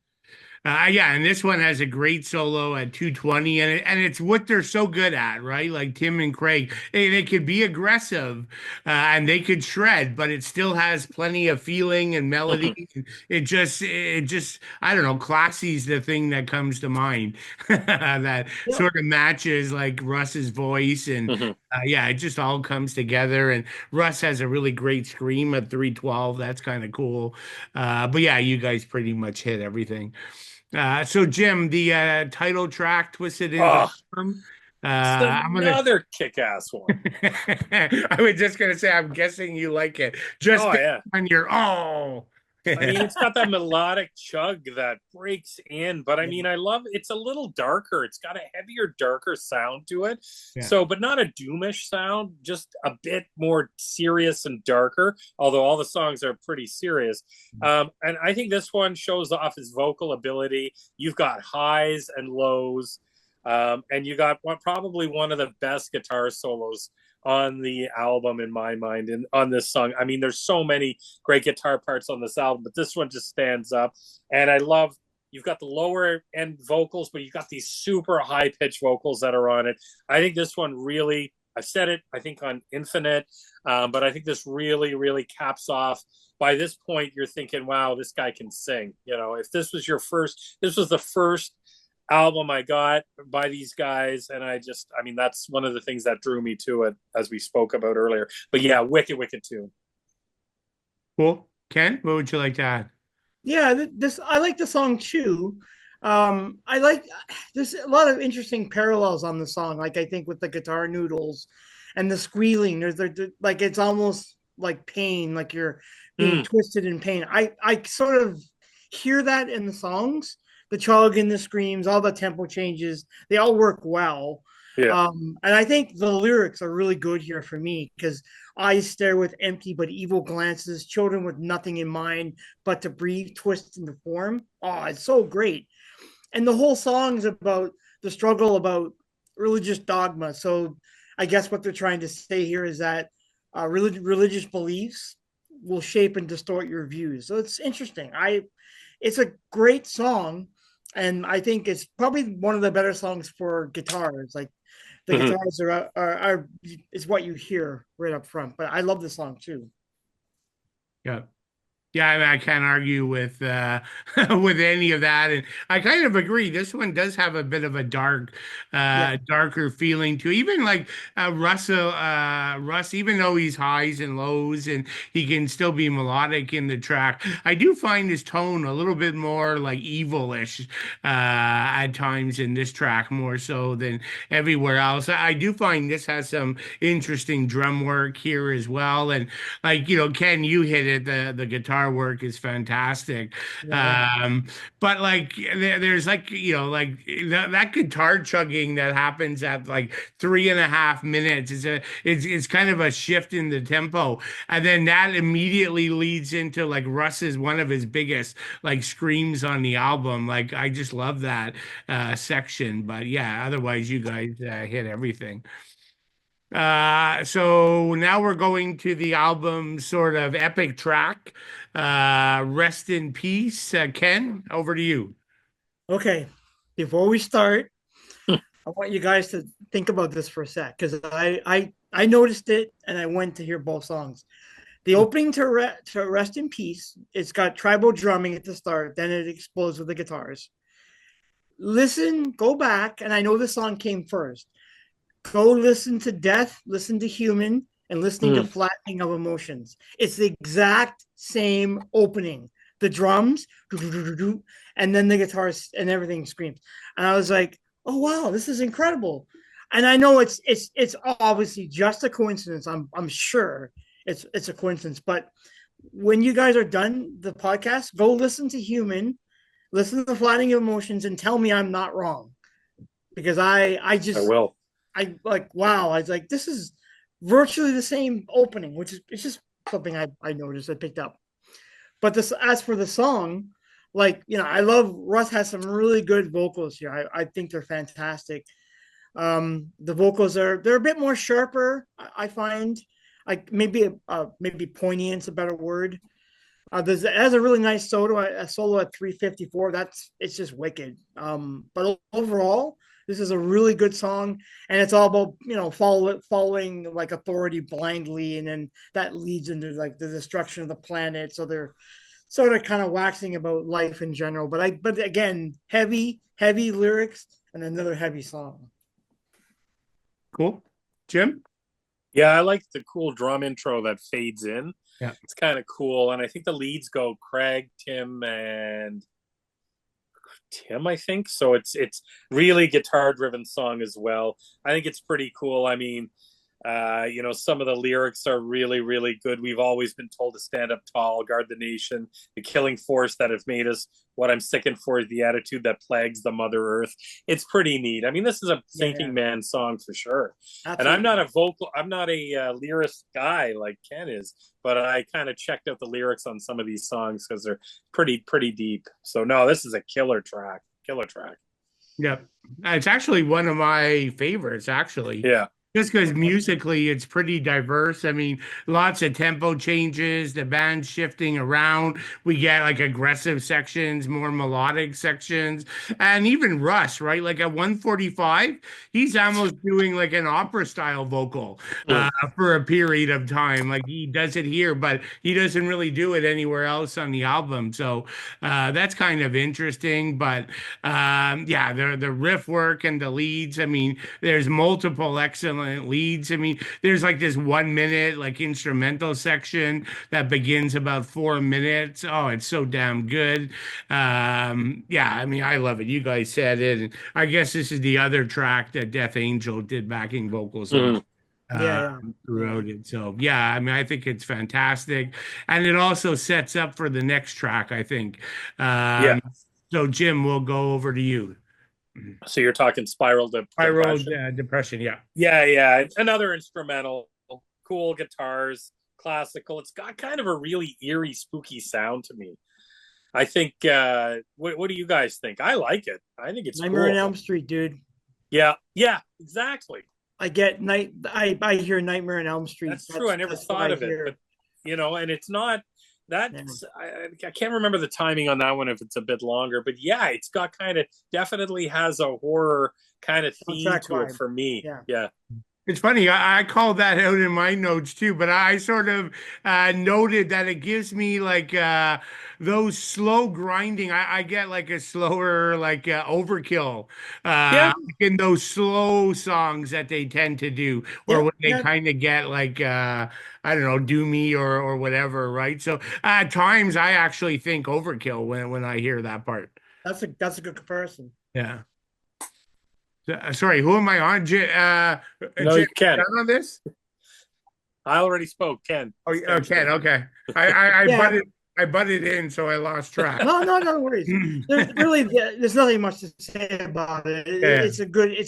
Yeah, and this one has a great solo at 220, and it's what they're so good at, right? Like Tim and Craig, they could be aggressive, and they could shred, but it still has plenty of feeling and melody. It just, I don't know, classy's the thing that comes to mind that sort of matches like Russ's voice, and yeah, it just all comes together. And Russ has a really great scream at 312. That's kind of cool. But yeah, you guys pretty much hit everything. So Jim, the title track, Twisted into Storm. Another kick-ass one. I was just gonna say, I'm guessing you like it. Just on your I mean, it's got that melodic chug that breaks in, but I mean, I love it's a little darker. It's got a heavier, darker sound to it. Yeah. So, but not a doomish sound, just a bit more serious and darker, although all the songs are pretty serious. And I think this one shows off his vocal ability. You've got highs and lows, and you got probably one of the best guitar solos on the album in my mind, and on this song. I mean, there's so many great guitar parts on this album, but this one just stands up. And I love you've got the lower end vocals, but you've got these super high pitched vocals that are on it. I think this one really, I've said it, I think on Infinite, but I think this really, really caps off. By this point, you're thinking, wow, this guy can sing. You know, if this was this was the first album I got by these guys, and I mean, that's one of the things that drew me to it, as we spoke about earlier. But yeah, wicked tune. Cool. Ken, what would you like to add? Yeah, I like the song too. I like there's a lot of interesting parallels on the song, like I think with the guitar noodles and the squealing. There's like it's almost like pain, like you're being twisted in pain. I sort of hear that in the songs. The chug and the screams, all the tempo changes, they all work well. Yeah. And I think the lyrics are really good here for me, because eyes stare with empty but evil glances, children with nothing in mind but to breathe, twist, and to form. Oh, it's so great. And the whole song is about the struggle about religious dogma. So I guess what they're trying to say here is that religious beliefs will shape and distort your views. So it's interesting. It's a great song. And I think it's probably one of the better songs for guitars. Like the guitars are is what you hear right up front. But I love the song too. Yeah. Yeah, I mean, I can't argue with with any of that, and I kind of agree. This one does have a bit of a darker feeling to it. Even like Russ, even though he's highs and lows, and he can still be melodic in the track. I do find his tone a little bit more like evilish at times in this track, more so than everywhere else. I do find this has some interesting drum work here as well, and like Ken, you hit it. The guitar work is fantastic. But like there's like like that guitar chugging that happens at like 3.5 minutes it's kind of a shift in the tempo, and then that immediately leads into like Russ's one of his biggest like screams on the album. Like I just love that section. But yeah, otherwise you guys hit everything. So now we're going to the album's sort of epic track. Rest in Peace. Ken, over to you. Okay. Before we start, I want you guys to think about this for a sec, because I noticed it and I went to hear both songs. The opening to Rest in Peace, it's got tribal drumming at the start, then it explodes with the guitars. Listen, go back, and I know the song came first. Go listen to Death, listen to Human, and listening to Flattening of Emotions. It's the exact same opening. The drums, and then the guitars and everything screams. And I was like, oh wow, this is incredible. And I know it's obviously just a coincidence. I'm sure it's a coincidence. But when you guys are done the podcast, go listen to Human, listen to Flattening of Emotions, and tell me I'm not wrong. Because I will. I like, wow. I was like, this is virtually the same opening, which is it's just something I noticed, I picked up. But this, as for the song, like, I love Russ has some really good vocals here. I think they're fantastic. The vocals they're a bit more sharper, I find. Like maybe poignant's a better word. It has a really nice solo at 354. It's just wicked. But overall, this is a really good song, and it's all about following like authority blindly, and then that leads into like the destruction of the planet. So they're sort of kind of waxing about life in general. But again, heavy lyrics and another heavy song. Cool. Jim? Yeah, I like the cool drum intro that fades in. Yeah. It's kind of cool. And I think the leads go Craig, Tim, and Tim, I think. So it's really guitar driven song as well. I think it's pretty cool. I mean, some of the lyrics are really, really good. We've always been told to stand up tall, guard the nation, the killing force that have made us. What I'm sickened for is the attitude that plagues the Mother Earth. It's pretty neat. I mean, this is a thinking man song for sure. Absolutely. And I'm not a lyric guy like Ken is, but I kind of checked out the lyrics on some of these songs because they're pretty deep. So no, this is a killer track. Yep. It's actually one of my favorites, actually. Yeah. Just because musically it's pretty diverse. I mean, lots of tempo changes, the band shifting around. We get like aggressive sections, more melodic sections, and even Russ, right? Like at 145, he's almost doing like an opera style vocal for a period of time. Like he does it here, but he doesn't really do it anywhere else on the album. So that's kind of interesting. But the riff work and the leads. I mean, there's multiple excellent leads. I mean, there's like this 1 minute like instrumental section that begins about 4 minutes. Oh, it's so damn good. I mean, I love it. You guys said it. And I guess this is the other track that Death Angel did backing vocals on. Throughout it. So yeah, I mean, I think it's fantastic, and it also sets up for the next track, I think. So Jim, we'll go over to you. So you're talking Spiral Depression, yeah. Yeah. Another instrumental, cool guitars, classical. It's got kind of a really eerie, spooky sound to me. I think, what do you guys think? I like it. I think it's Nightmare on Elm Street, dude. Yeah, exactly. I hear Nightmare on Elm Street. That's true. I never thought of it, but and it's not. That's I can't remember the timing on that one if it's a bit longer, but yeah, it's got definitely has a horror kind of theme to it for me. Yeah. It's funny, I called that out in my notes too, but I sort of noted that it gives me like those slow grinding. I get like a slower, like Overkill in those slow songs that they tend to do, or when they kind of get like, I don't know, Doomy or whatever, right? So at times I actually think Overkill when I hear that part. That's a good comparison. Yeah. Sorry, who am I on? No, Ken. On this? I already spoke, Ken. Ken. Okay. I butted in, so I lost track. No worries. There's nothing much to say about it. It's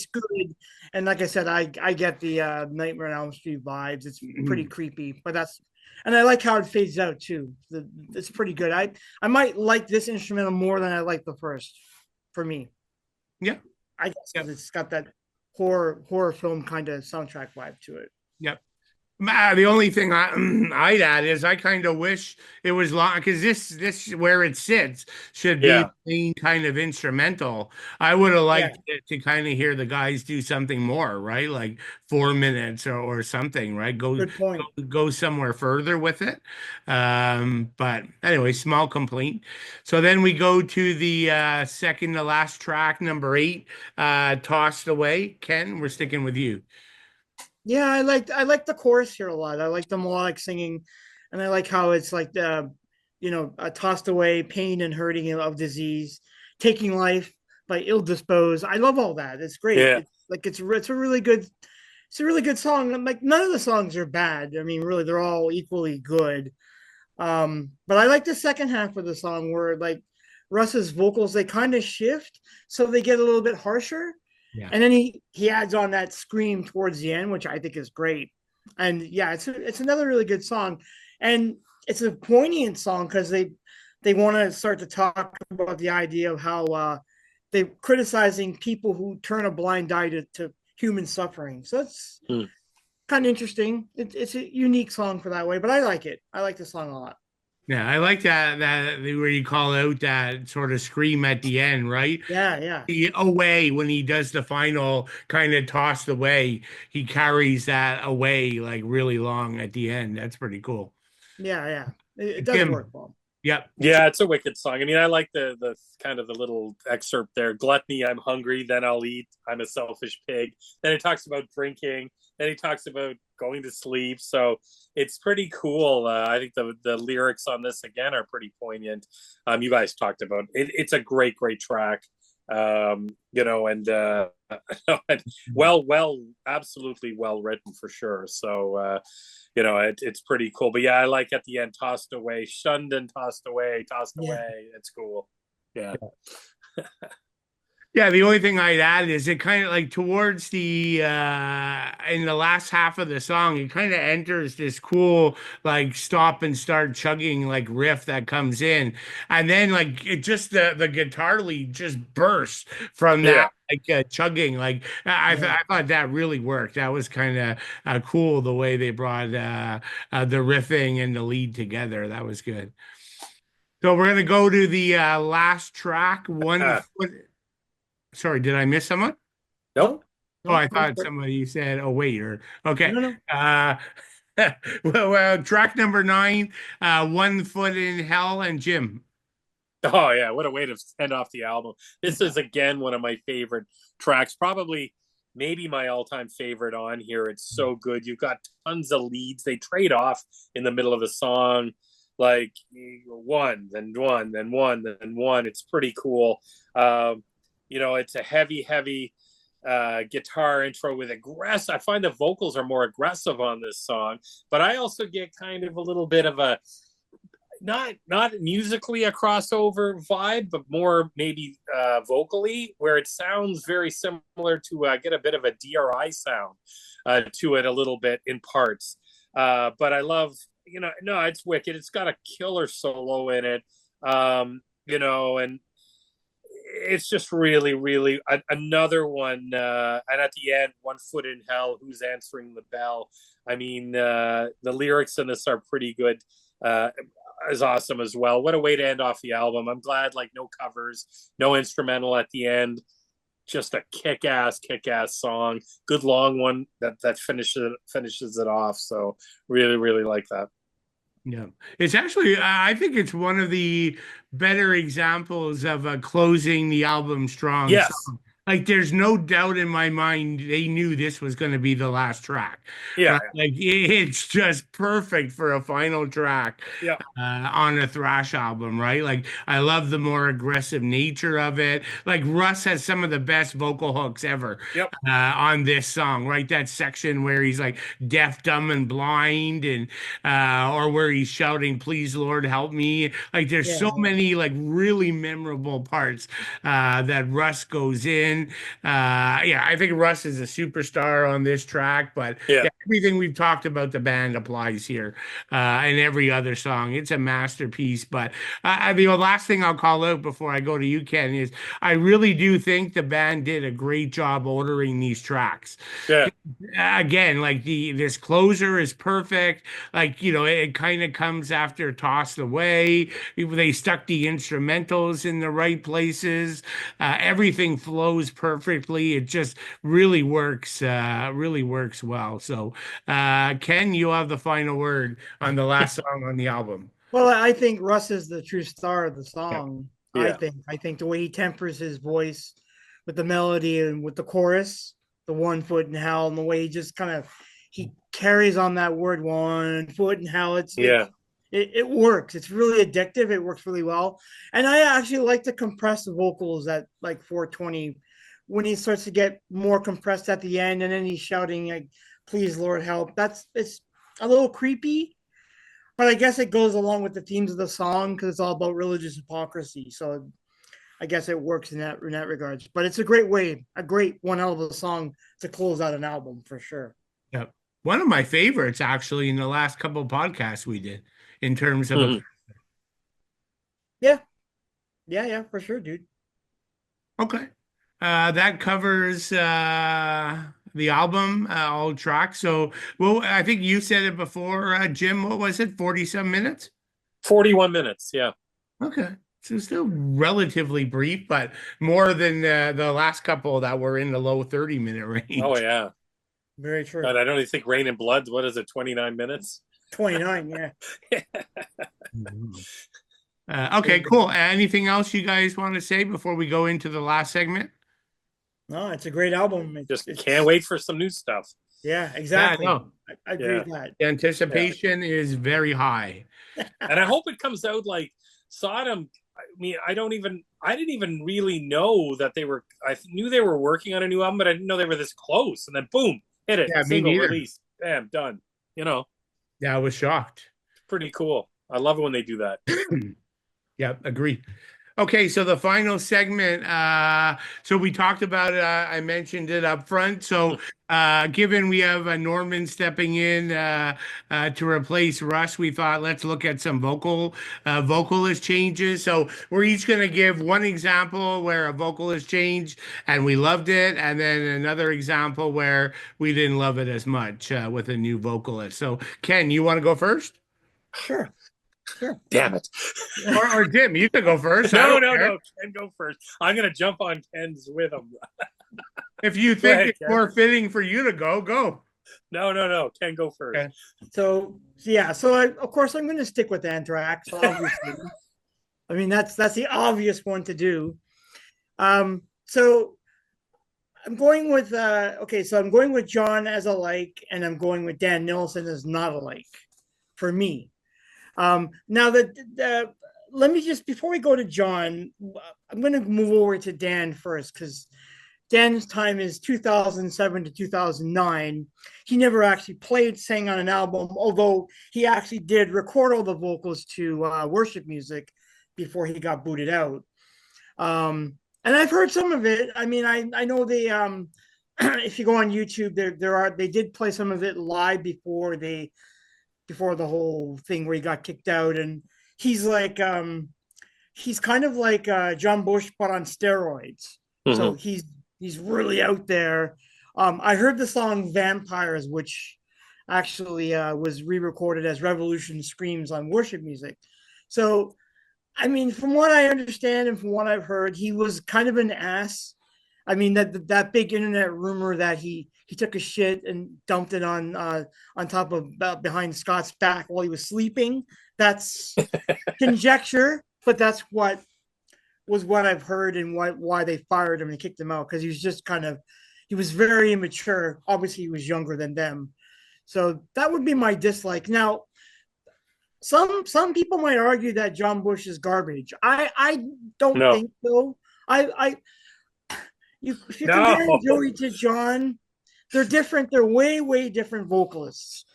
good, and like I said, I get the Nightmare on Elm Street vibes. It's pretty creepy, and I like how it fades out too. It's pretty good. I might like this instrumental more than I like the first, for me. Yeah. I guess it's got that horror film kind of soundtrack vibe to it. Yep. The only thing I'd add is I kind of wish it was long, because this where it sits should be the main kind of instrumental. I would have liked to kind of hear the guys do something more, right? Like 4 minutes or something, right? Go somewhere further with it. But anyway, small complaint. So then we go to the second to last track, number 8, Tossed Away. Ken, we're sticking with you. Yeah, I like the chorus here a lot. I like the melodic singing, and I like how it's like tossed away, pain and hurting of disease, taking life by ill disposed. I love all that. It's great. Yeah. It's a really good song. Like none of the songs are bad. I mean, really, they're all equally good. But I like the second half of the song where like Russ's vocals, they kind of shift, so they get a little bit harsher. Yeah. And then he adds on that scream towards the end, which I think is great. And yeah, it's another really good song, and it's a poignant song because they want to start to talk about the idea of how they're criticizing people who turn a blind eye to human suffering. So it's kind of interesting. It's a unique song for that way, but I like it. I like the song a lot. Yeah, I like that where you call out that sort of scream at the end, right? Yeah, yeah, Away when he does the final kind of tossed away, he carries that away like really long at the end. That's pretty cool. yeah, yeah. It does work Tim, well. yep. Yeah, it's a wicked song. I mean, I like the kind of the little excerpt there. Gluttony, I'm hungry, then I'll eat. I'm a selfish pig. Then it talks about drinking. Then he talks about going to sleep. So it's pretty cool. I think the lyrics on this again are pretty poignant. You guys talked about it. It's a great track. You know, and absolutely well written for sure. So you know, it's pretty cool. But yeah, I like at the end, tossed away, shunned and tossed away, tossed away. It's cool. Yeah. Yeah, the only thing I'd add is it kind of like towards the in the last half of the song, it kind of enters this cool like stop and start chugging like riff that comes in. And then like it just the guitar lead just bursts from Yeah. that like chugging. Like I thought that really worked. That was kind of cool the way they brought the riffing and the lead together. That was good. So we're gonna go to the last track, One Foot. Sorry, did I miss someone? Nope. Oh, No, I thought somebody said, oh, wait, or okay. no, no. Well, track number 9, One Foot in Hell, and Jim. Oh yeah, what a way to end off the album. This is again one of my favorite tracks, probably maybe my all-time favorite on here. It's so good. You've got tons of leads. They trade off in the middle of the song, like one, then one, then one, then one. It's pretty cool. You know, it's a heavy guitar intro with aggressive. I find the vocals are more aggressive on this song, but I also get kind of a little bit of a not musically a crossover vibe, but more maybe vocally, where it sounds very similar to get a bit of a DRI sound to it a little bit in parts. But I love, you know, no, it's wicked. It's got a killer solo in it, you know, and it's just really another one. And at the end, One Foot in Hell, who's answering the bell? I mean, the lyrics in this are pretty good. Is awesome as well. What a way to end off the album. I'm glad, like, no covers, no instrumental at the end. Just a kick-ass song. Good long one that finishes it off. So really like that. Yeah, it's actually, I think it's one of the better examples of closing the album strong. Yes. So, like, there's no doubt in my mind they knew this was going to be the last track. Yeah. Right? Like, it's just perfect for a final track Yeah. on a thrash album, right? Like, I love the more aggressive nature of it. Like, Russ has some of the best vocal hooks ever Yep. on this song, right? That section where he's like deaf, dumb, and blind, and or where he's shouting, "Please, Lord, help me." Like, there's so many like really memorable parts that Russ goes in. Yeah, I think Russ is a superstar on this track, but Yeah. everything we've talked about the band applies here, and every other song. It's a masterpiece. But the last thing I'll call out before I go to you, Ken, is I really do think the band did a great job ordering these tracks. Yeah. Again, like this closer is perfect. Like, you know, it kind of comes after Tossed Away. They stuck the instrumentals in the right places. Everything flows perfectly. It just really works well. So, Ken, you have the final word on the last song on the album. Well, I think Russ is the true star of the Yeah. song. Yeah. I think the way he tempers his voice with the melody and with the chorus, the one foot in hell, and the way he just kind of he carries on that word one foot in hell. It works. It's really addictive. It works really well. And I actually like the compressed vocals at like 420 when he starts to get more compressed at the end, and then he's shouting like, "Please, Lord, help." It's a little creepy, but I guess it goes along with the themes of the song because it's all about religious hypocrisy. So I guess it works in that regards. But it's a great way, a great one hell of a song to close out an album for sure. Yep. One of my favorites, actually, in the last couple of podcasts we did, in terms of a. Mhm. Yeah, for sure, dude. Okay. That covers the album, all tracks. So, well, I think you said it before, Jim. What was it? 40 some minutes? 41 minutes. Yeah. Okay. So still relatively brief, but more than the last couple that were in the low 30-minute Oh, range. yeah. Very true. And I don't even think Rain and Blood, what is it, 29 minutes? 29, yeah. Mhm. Okay, cool. Anything else you guys want to say before we go into the last segment? No, it's a great album. Just can't wait for some new stuff. Yeah, Yeah, exactly. no. I agree Yeah. with that. The anticipation is very high. And I hope it comes out like Sodom. I mean, I didn't even really know that I knew they were working on a new album, but I didn't know they were this close. And then boom, hit it, Yeah, me single neither. release, bam, done. Yeah, I was shocked. Pretty cool. I love it when they do that. Yeah, agree. Okay, so the final segment. So we talked about it. I mentioned it up front. So, given we have Norman stepping in to replace Russ, we thought let's look at some vocalist changes. So we're each going to give one example where a vocalist changed and we loved it, and then another example where we didn't love it as much with a new vocalist. So, Ken, you want to go first? Sure. Damn it. Or Jim, you could go first. No. Ken, go first. I'm going to jump on Ken's with him. If you think ahead, it's Ken. more fitting for you to go. No. Ken, go first. Okay. So of course I'm going to stick with Anthrax, obviously. I mean, that's the obvious one to do. So I'm going with so I'm going with John as a like, and I'm going with Dan Nilsson as not a like for me. Now that let me just, before we go to John, I'm going to move over to Dan first, because Dan's time is 2007 to 2009. He never actually sang on an album, although he actually did record all the vocals to worship music before he got booted out. And I've heard some of it. I mean, I know they if you go on YouTube, they did play some of it live before the whole thing where he got kicked out, and he's like he's kind of like John Bush but on steroids. Mm-hmm. So he's really out there. I heard the song Vampires, which actually was re-recorded as Revolution Screams on worship music. So I mean, from what I understand and from what I've heard, he was kind of an ass. I mean, that big internet rumor that he took a shit and dumped it on top of behind Scott's back while he was sleeping. That's conjecture, but that's what I've heard, and why they fired him and kicked him out, because he was just he was very immature. Obviously, he was younger than them. So that would be my dislike. Now, some people might argue that John Bush is garbage. I don't think so. If you compare Joey to John, they're different. They're way different vocalists.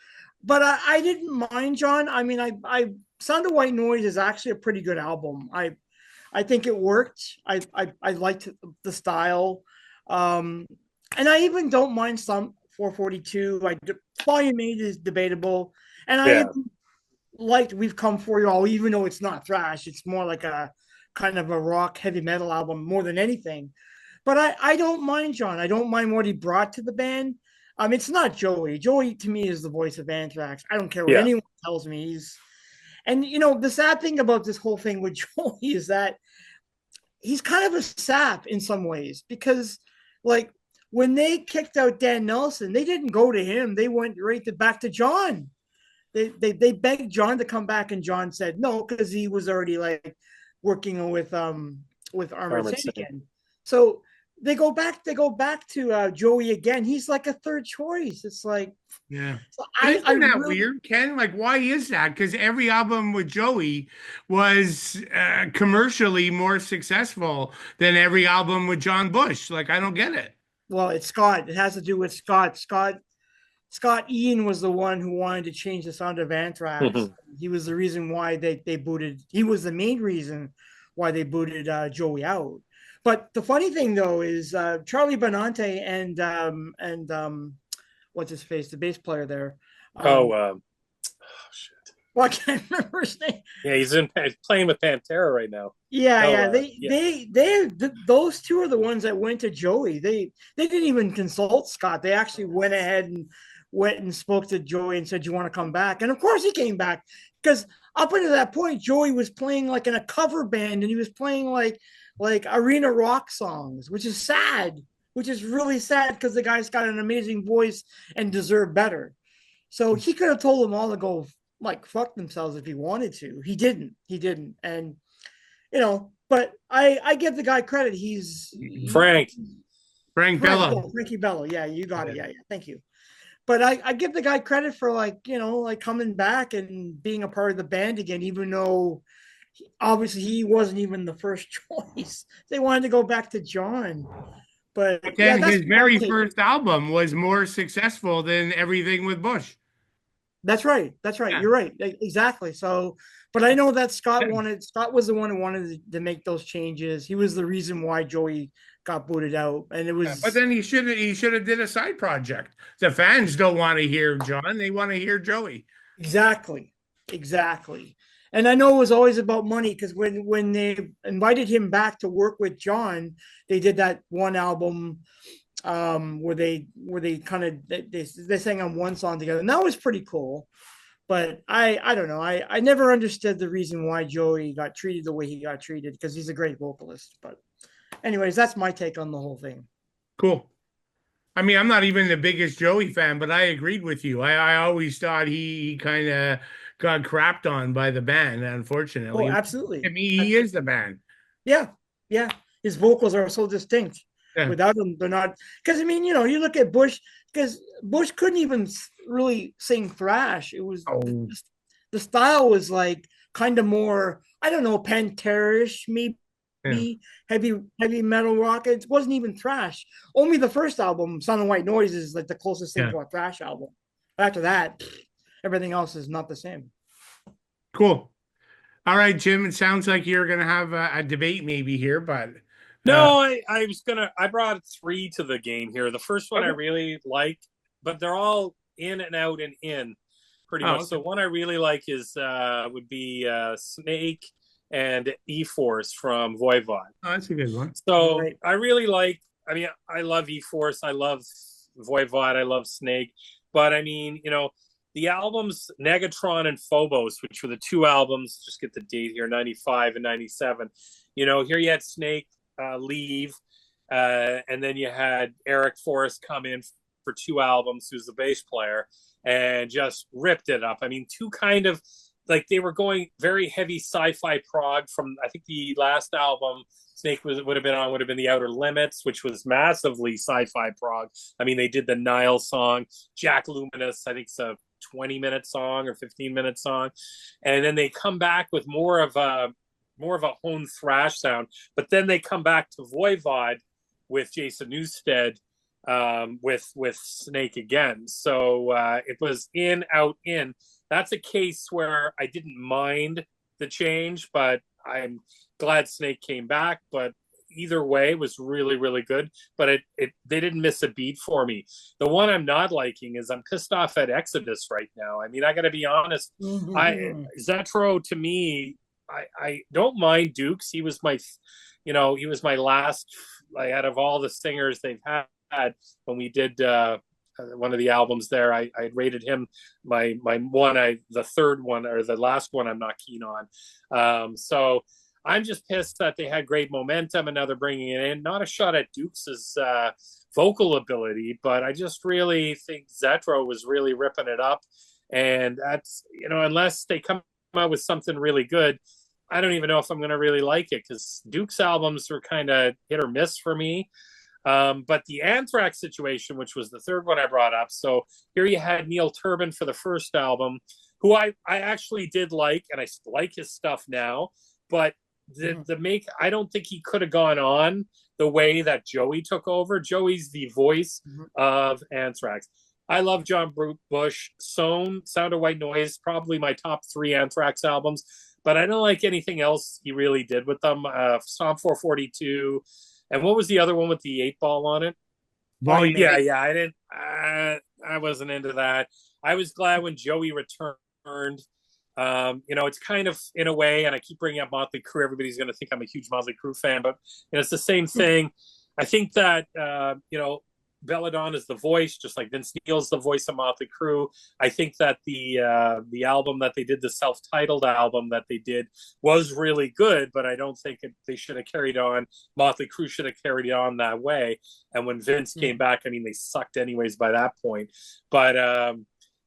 But I didn't mind John. I mean, I Sound of White Noise is actually a pretty good album. I think it worked. I liked the style, and I even don't mind some 442. Volume 8 is debatable, and I even liked We've Come For You All, even though it's not thrash. It's more like a kind of a rock heavy metal album more than anything. But I don't mind John. I don't mind what he brought to the band. It's not Joey. Joey, to me, is the voice of Anthrax. I don't care what anyone tells me. And the sad thing about this whole thing with Joey is that he's kind of a sap in some ways, because, like, when they kicked out Dan Nelson, they didn't go to him. They went back to John. They begged John to come back, and John said no, because he was already like working with Armored Saint again. So they go back to Joey again. He's like a third choice. It's like, yeah. So isn't that weird, Ken? Like, why is that? Because every album with Joey was commercially more successful than every album with John Bush. Like, I don't get it. Well, it's Scott. It has to do with Scott. Scott Ian was the one who wanted to change the sound of Anthrax. Mm-hmm. He was the reason why they booted. He was the main reason why they booted Joey out. But the funny thing, though, is Charlie Benante and what's his face, the bass player there. Shit. Well, I can't remember his name. Yeah, he's playing with Pantera right now. Yeah. Those two are the ones that went to Joey. They didn't even consult Scott. They actually went ahead and went and spoke to Joey and said, "You want to come back?" And of course he came back, because up until that point, Joey was playing like in a cover band, and he was playing like arena rock songs, which is sad, which is really sad, because the guy's got an amazing voice and deserved better. So he could have told them all to go like fuck themselves if he wanted to. He didn't. And but I give the guy credit. He's Frank Bella. Oh, Frankie Bello. Yeah, you got it. Yeah. Thank you. But I give the guy credit for like coming back and being a part of the band again, even though obviously he wasn't even the first choice. They wanted to go back to John. But then his very first album was more successful than everything with Bush. That's right. Yeah. You're right. Exactly. So, but I know that Scott was the one who wanted to make those changes. He was the reason why Joey got booted out. And it was, but then he should have did a side project. The fans don't want to hear John. They want to hear Joey. Exactly. And I know it was always about money, because when they invited him back to work with John, they did that one album where they kind of they sang on one song together, and that was pretty cool. But I don't know. I never understood the reason why Joey got treated the way he got treated, because he's a great vocalist. But anyways, that's my take on the whole thing. Cool. I mean, I'm not even the biggest Joey fan, but I agreed with you. I always thought he kind of got crapped on by the band, unfortunately. Oh, absolutely. I mean, he is the band. Yeah. His vocals are so distinct. Yeah. Without them, they're not. Because I mean, you look at Bush, because Bush couldn't even really sing thrash. It was the style was like kind of more, I don't know, Pantera-ish, maybe. Heavy metal rock. It wasn't even thrash. Only the first album, Sun and White Noise, is like the closest thing to a thrash album. After that, everything else is not the same. Cool. All right, Jim, it sounds like you're going to have a debate maybe here, but no, I brought 3 to the game here. The first one I really like, but they're all in and out and in pretty much. Okay. So one I really like would be Snake and E-Force from Voivod. Oh, that's a good one. So I really like, I love E-Force. I love Voivod. I love Snake. But I mean, the albums Negatron and Phobos, which were the 2 albums, just get the date here, 95 and 97. Here you had Snake leave, and then you had Eric Forrest come in for 2 albums, who's the bass player, and just ripped it up. I mean, 2 kind of, like, they were going very heavy sci-fi prog from, I think the last album Snake would have been The Outer Limits, which was massively sci-fi prog. I mean, they did the Nile song, Jack Luminous, I think it's a 20-minute song or 15-minute song. And then they come back with more of a home thrash sound, but then they come back to Voivod with Jason Newsted with Snake again. So it was in, out, in. That's a case where I didn't mind the change, but I'm glad Snake came back. But either way was really, really good. But they didn't miss a beat for me. The one I'm not liking is I'm pissed off at Exodus right now. I mean, I got to be honest. Zetro, to me, I don't mind Dukes. He was my last, out of all the singers they've had when we did one of the albums there, I rated him my one, the third one, or the last one I'm not keen on. So I'm just pissed that they had great momentum and now they're bringing it in. Not a shot at Dukes' vocal ability, but I just really think Zetro was really ripping it up. And that's, unless they come out with something really good, I don't even know if I'm going to really like it, because Duke's albums were kind of hit or miss for me. But the Anthrax situation, which was the third one I brought up. So here you had Neil Turbin for the first album, who I actually did like, and I like his stuff now. But I don't think he could have gone on the way that Joey took over. Joey's the voice of Anthrax. I love John Bush. Sound of White Noise, probably my top 3 Anthrax albums. But I don't like anything else he really did with them. Psalm 442. And what was the other one with the 8-ball on it? Volume. Yeah. I I wasn't into that. I was glad when Joey returned. It's kind of in a way, and I keep bringing up Motley Crue. Everybody's going to think I'm a huge Motley Crue fan, but it's the same thing. I think that Belladonna is the voice, just like Vince Neil's the voice of Motley Crue. I think that the album that they did, the self-titled album that they did, was really good, but I don't think they should have carried on. Motley Crue should have carried on that way. And when Vince came back, I mean, they sucked anyways by that point. But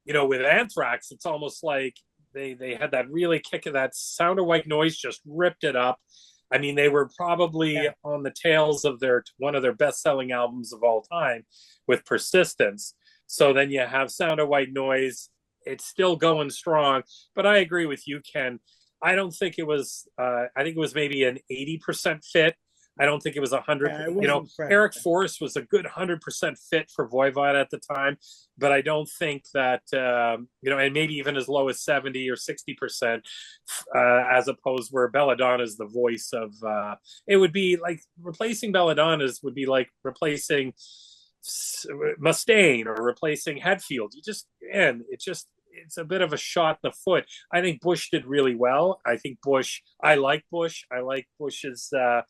with Anthrax, it's almost like they had that really kick of that Sound of White Noise, just ripped it up. I mean, they were probably on the tails of one of their best-selling albums of all time with Persistence. So then you have Sound of White Noise. It's still going strong. But I agree with you, Ken. I don't think it was I think it was maybe an 80% fit. I don't think it was 100. Eric Forrest was a good 100% fit for Voivod at the time, but I don't think that and maybe even as low as 70 or 60%, as opposed where Belladonna is the voice of. It would be like replacing Belladonna's would be like replacing Mustaine or replacing Hetfield. It's a bit of a shot in the foot. I think Bush did really well. I like Bush. I like Bush's I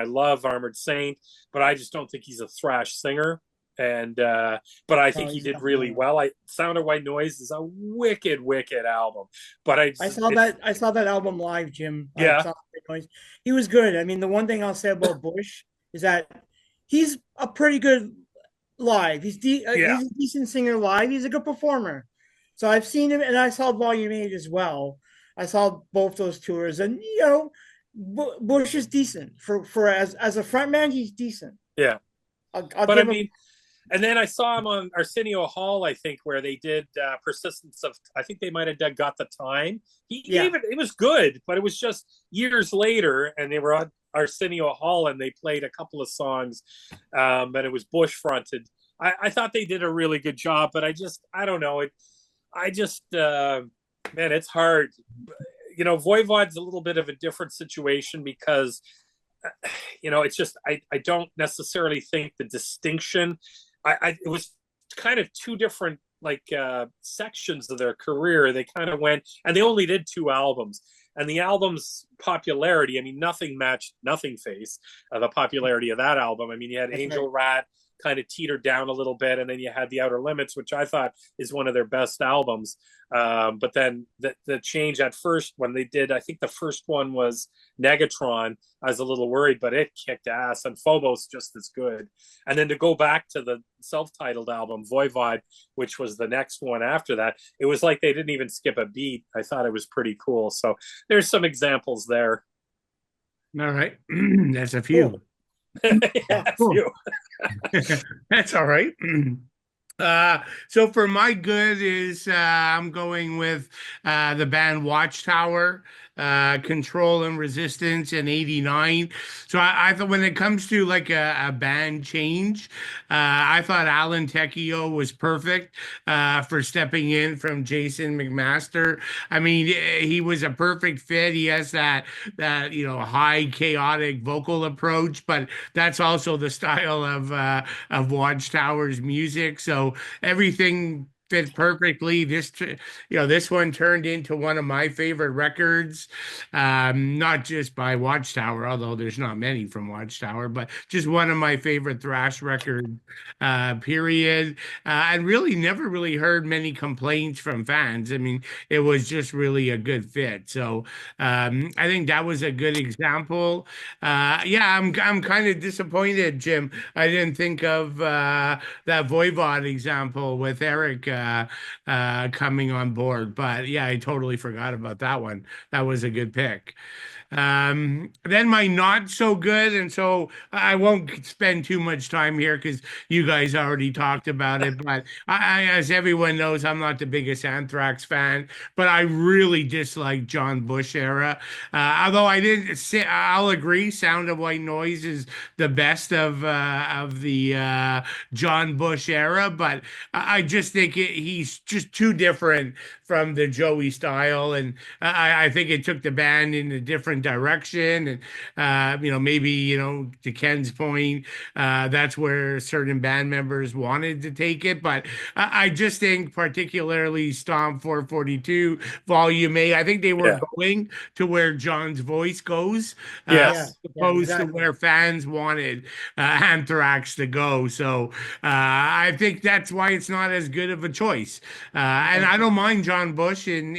love Armored Saint, but I just don't think he's a thrash singer. And but I think he did really well. Sound of White Noise is a wicked album. But I saw that album live, Jim. Yeah, he was good. I mean, the one thing I'll say about Bush is that he's a pretty good live. He's a decent singer live. He's a good performer. So I've seen him, and I saw Volume 8 as well. I saw both those tours, and Bush is decent for as a frontman. He's decent. Yeah, and then I saw him on Arsenio Hall, I think, where they did Persistence of. I think they might have got the time. It was good, but it was just years later, and they were on Arsenio Hall, and they played a couple of songs, and it was Bush fronted. I thought they did a really good job, but I don't know it. Man, it's hard. Voivod's a little bit of a different situation because, it's just, I don't necessarily think the distinction, it was kind of two different sections of their career. They kind of went, and they only did 2 albums. And the album's popularity, I mean, nothing matched Nothing Face, the popularity of that album. I mean, you had Angel Rat kind of teetered down a little bit, and then you had The Outer Limits, which I thought is one of their best albums. But then the change at first, when they did, I think the first one was Negatron, I was a little worried, but it kicked ass, and Phobos just as good. And then to go back to the self-titled album, Voivod, which was the next one after that, it was like they didn't even skip a beat. I thought it was pretty cool. So there's some examples there. All right. That's a few. Cool. Yeah, cool. That's all right. So for my good is I'm going with the band Watchtower, Control and Resistance in '89. So I thought when it comes to like a band change, I thought Alan Tecchio was perfect for stepping in from Jason McMaster. I mean, he was a perfect fit. He has that high chaotic vocal approach, but that's also the style of Watchtower's music. So everything fit perfectly. This one turned into one of my favorite records, not just by Watchtower, although there's not many from Watchtower, but just one of my favorite thrash records, period. And really never really heard many complaints from fans. I mean, it was just really a good fit. So I think that was a good example. I'm kind of disappointed, Jim. I didn't think of that Voivod example with Eric coming on board, but yeah, I totally forgot about that one. That was a good pick. Then my not so good, and so I won't spend too much time here because you guys already talked about it. But as everyone knows, I'm not the biggest Anthrax fan, but I really dislike John Bush era. Although I didn't say, I'll agree, Sound of White Noise is the best of the John Bush era, but I just think he's just too different from the Joey style, and I think it took the band in a different different direction. And, maybe, to Ken's point, that's where certain band members wanted to take it. But I just think particularly Stomp 442 Volume A, I think they were going to where John's voice goes, Yes. opposed to where fans wanted Anthrax to go. So I think that's why it's not as good of a choice. And I don't mind John Bush in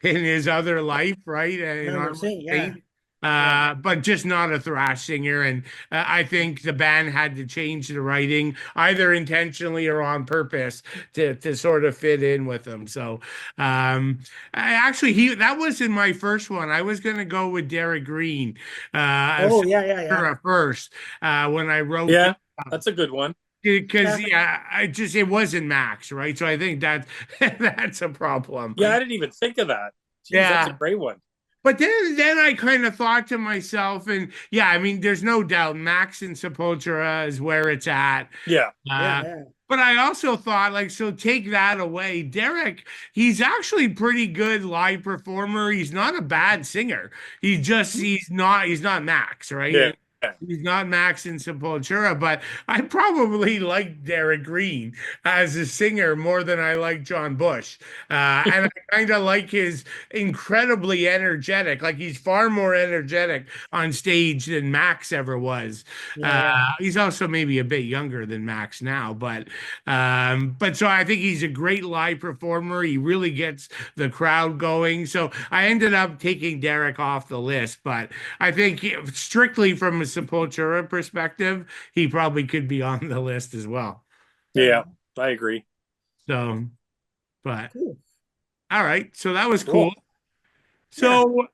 his other life, right? In our state. But just not a thrash singer. And I think the band had to change the writing either intentionally or on purpose to sort of fit in with them. So that was in my first one. I was going to go with Derek Green. First, when I wrote. Yeah, that's a good one. Because it wasn't Max, right? So I think that that's a problem. Yeah, I didn't even think of that. Jeez, that's a great one. But then I kind of thought to myself, and I mean, there's no doubt Max and Sepultura is where it's at. But I also thought, so take that away. Derek, he's actually pretty good live performer. He's not a bad singer. He's not Max, right? Yeah. He's not Max in Sepultura, but I probably like Derek Green as a singer more than I like John Bush. And I kind of like his incredibly energetic, he's far more energetic on stage than Max ever was. He's also maybe a bit younger than Max now, but so I think he's a great live performer. He really gets the crowd going. So I ended up taking Derek off the list, but I think strictly from a Sepultura perspective, he probably could be on the list as well. Yeah, I agree. So, but cool. All right, so that was cool. So,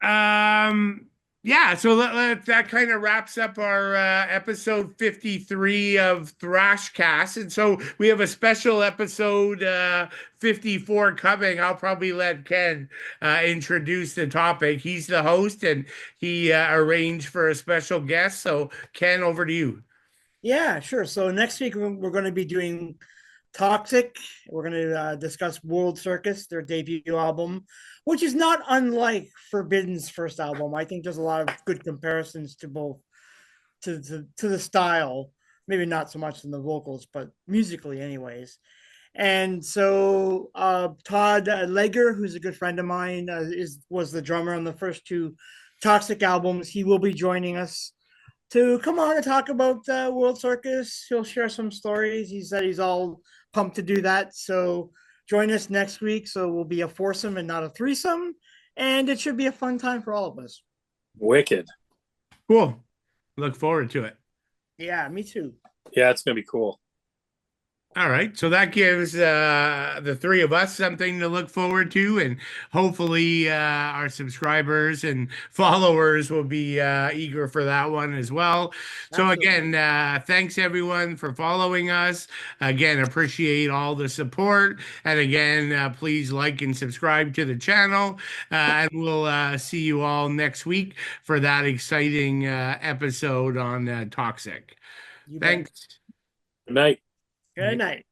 so that kind of wraps up our episode 53 of Thrashcast. And so we have a special episode 54 coming. I'll probably let Ken introduce the topic. He's the host and he arranged for a special guest. So Ken, over to you. Yeah, sure. So next week we're going to be doing Toxic. We're going to discuss World Circus, their debut album, which is not unlike Forbidden's first album. I think there's a lot of good comparisons to both, to the style, maybe not so much in the vocals, but musically anyways. And so Todd Leger, who's a good friend of mine, was the drummer on the first two Toxic albums. He will be joining us to come on and talk about World Circus. He'll share some stories. He said he's all pumped to do that. So join us next week. So we'll be a foursome and not a threesome. And it should be a fun time for all of us. Wicked. Cool. Look forward to it. Yeah, me too. Yeah, it's going to be cool. All right. So that gives the three of us something to look forward to. And hopefully our subscribers and followers will be eager for that one as well. So again, thanks everyone for following us. Again, appreciate all the support. And again, please like and subscribe to the channel. And we'll see you all next week for that exciting episode on Toxic. Thanks. Good night. Good night.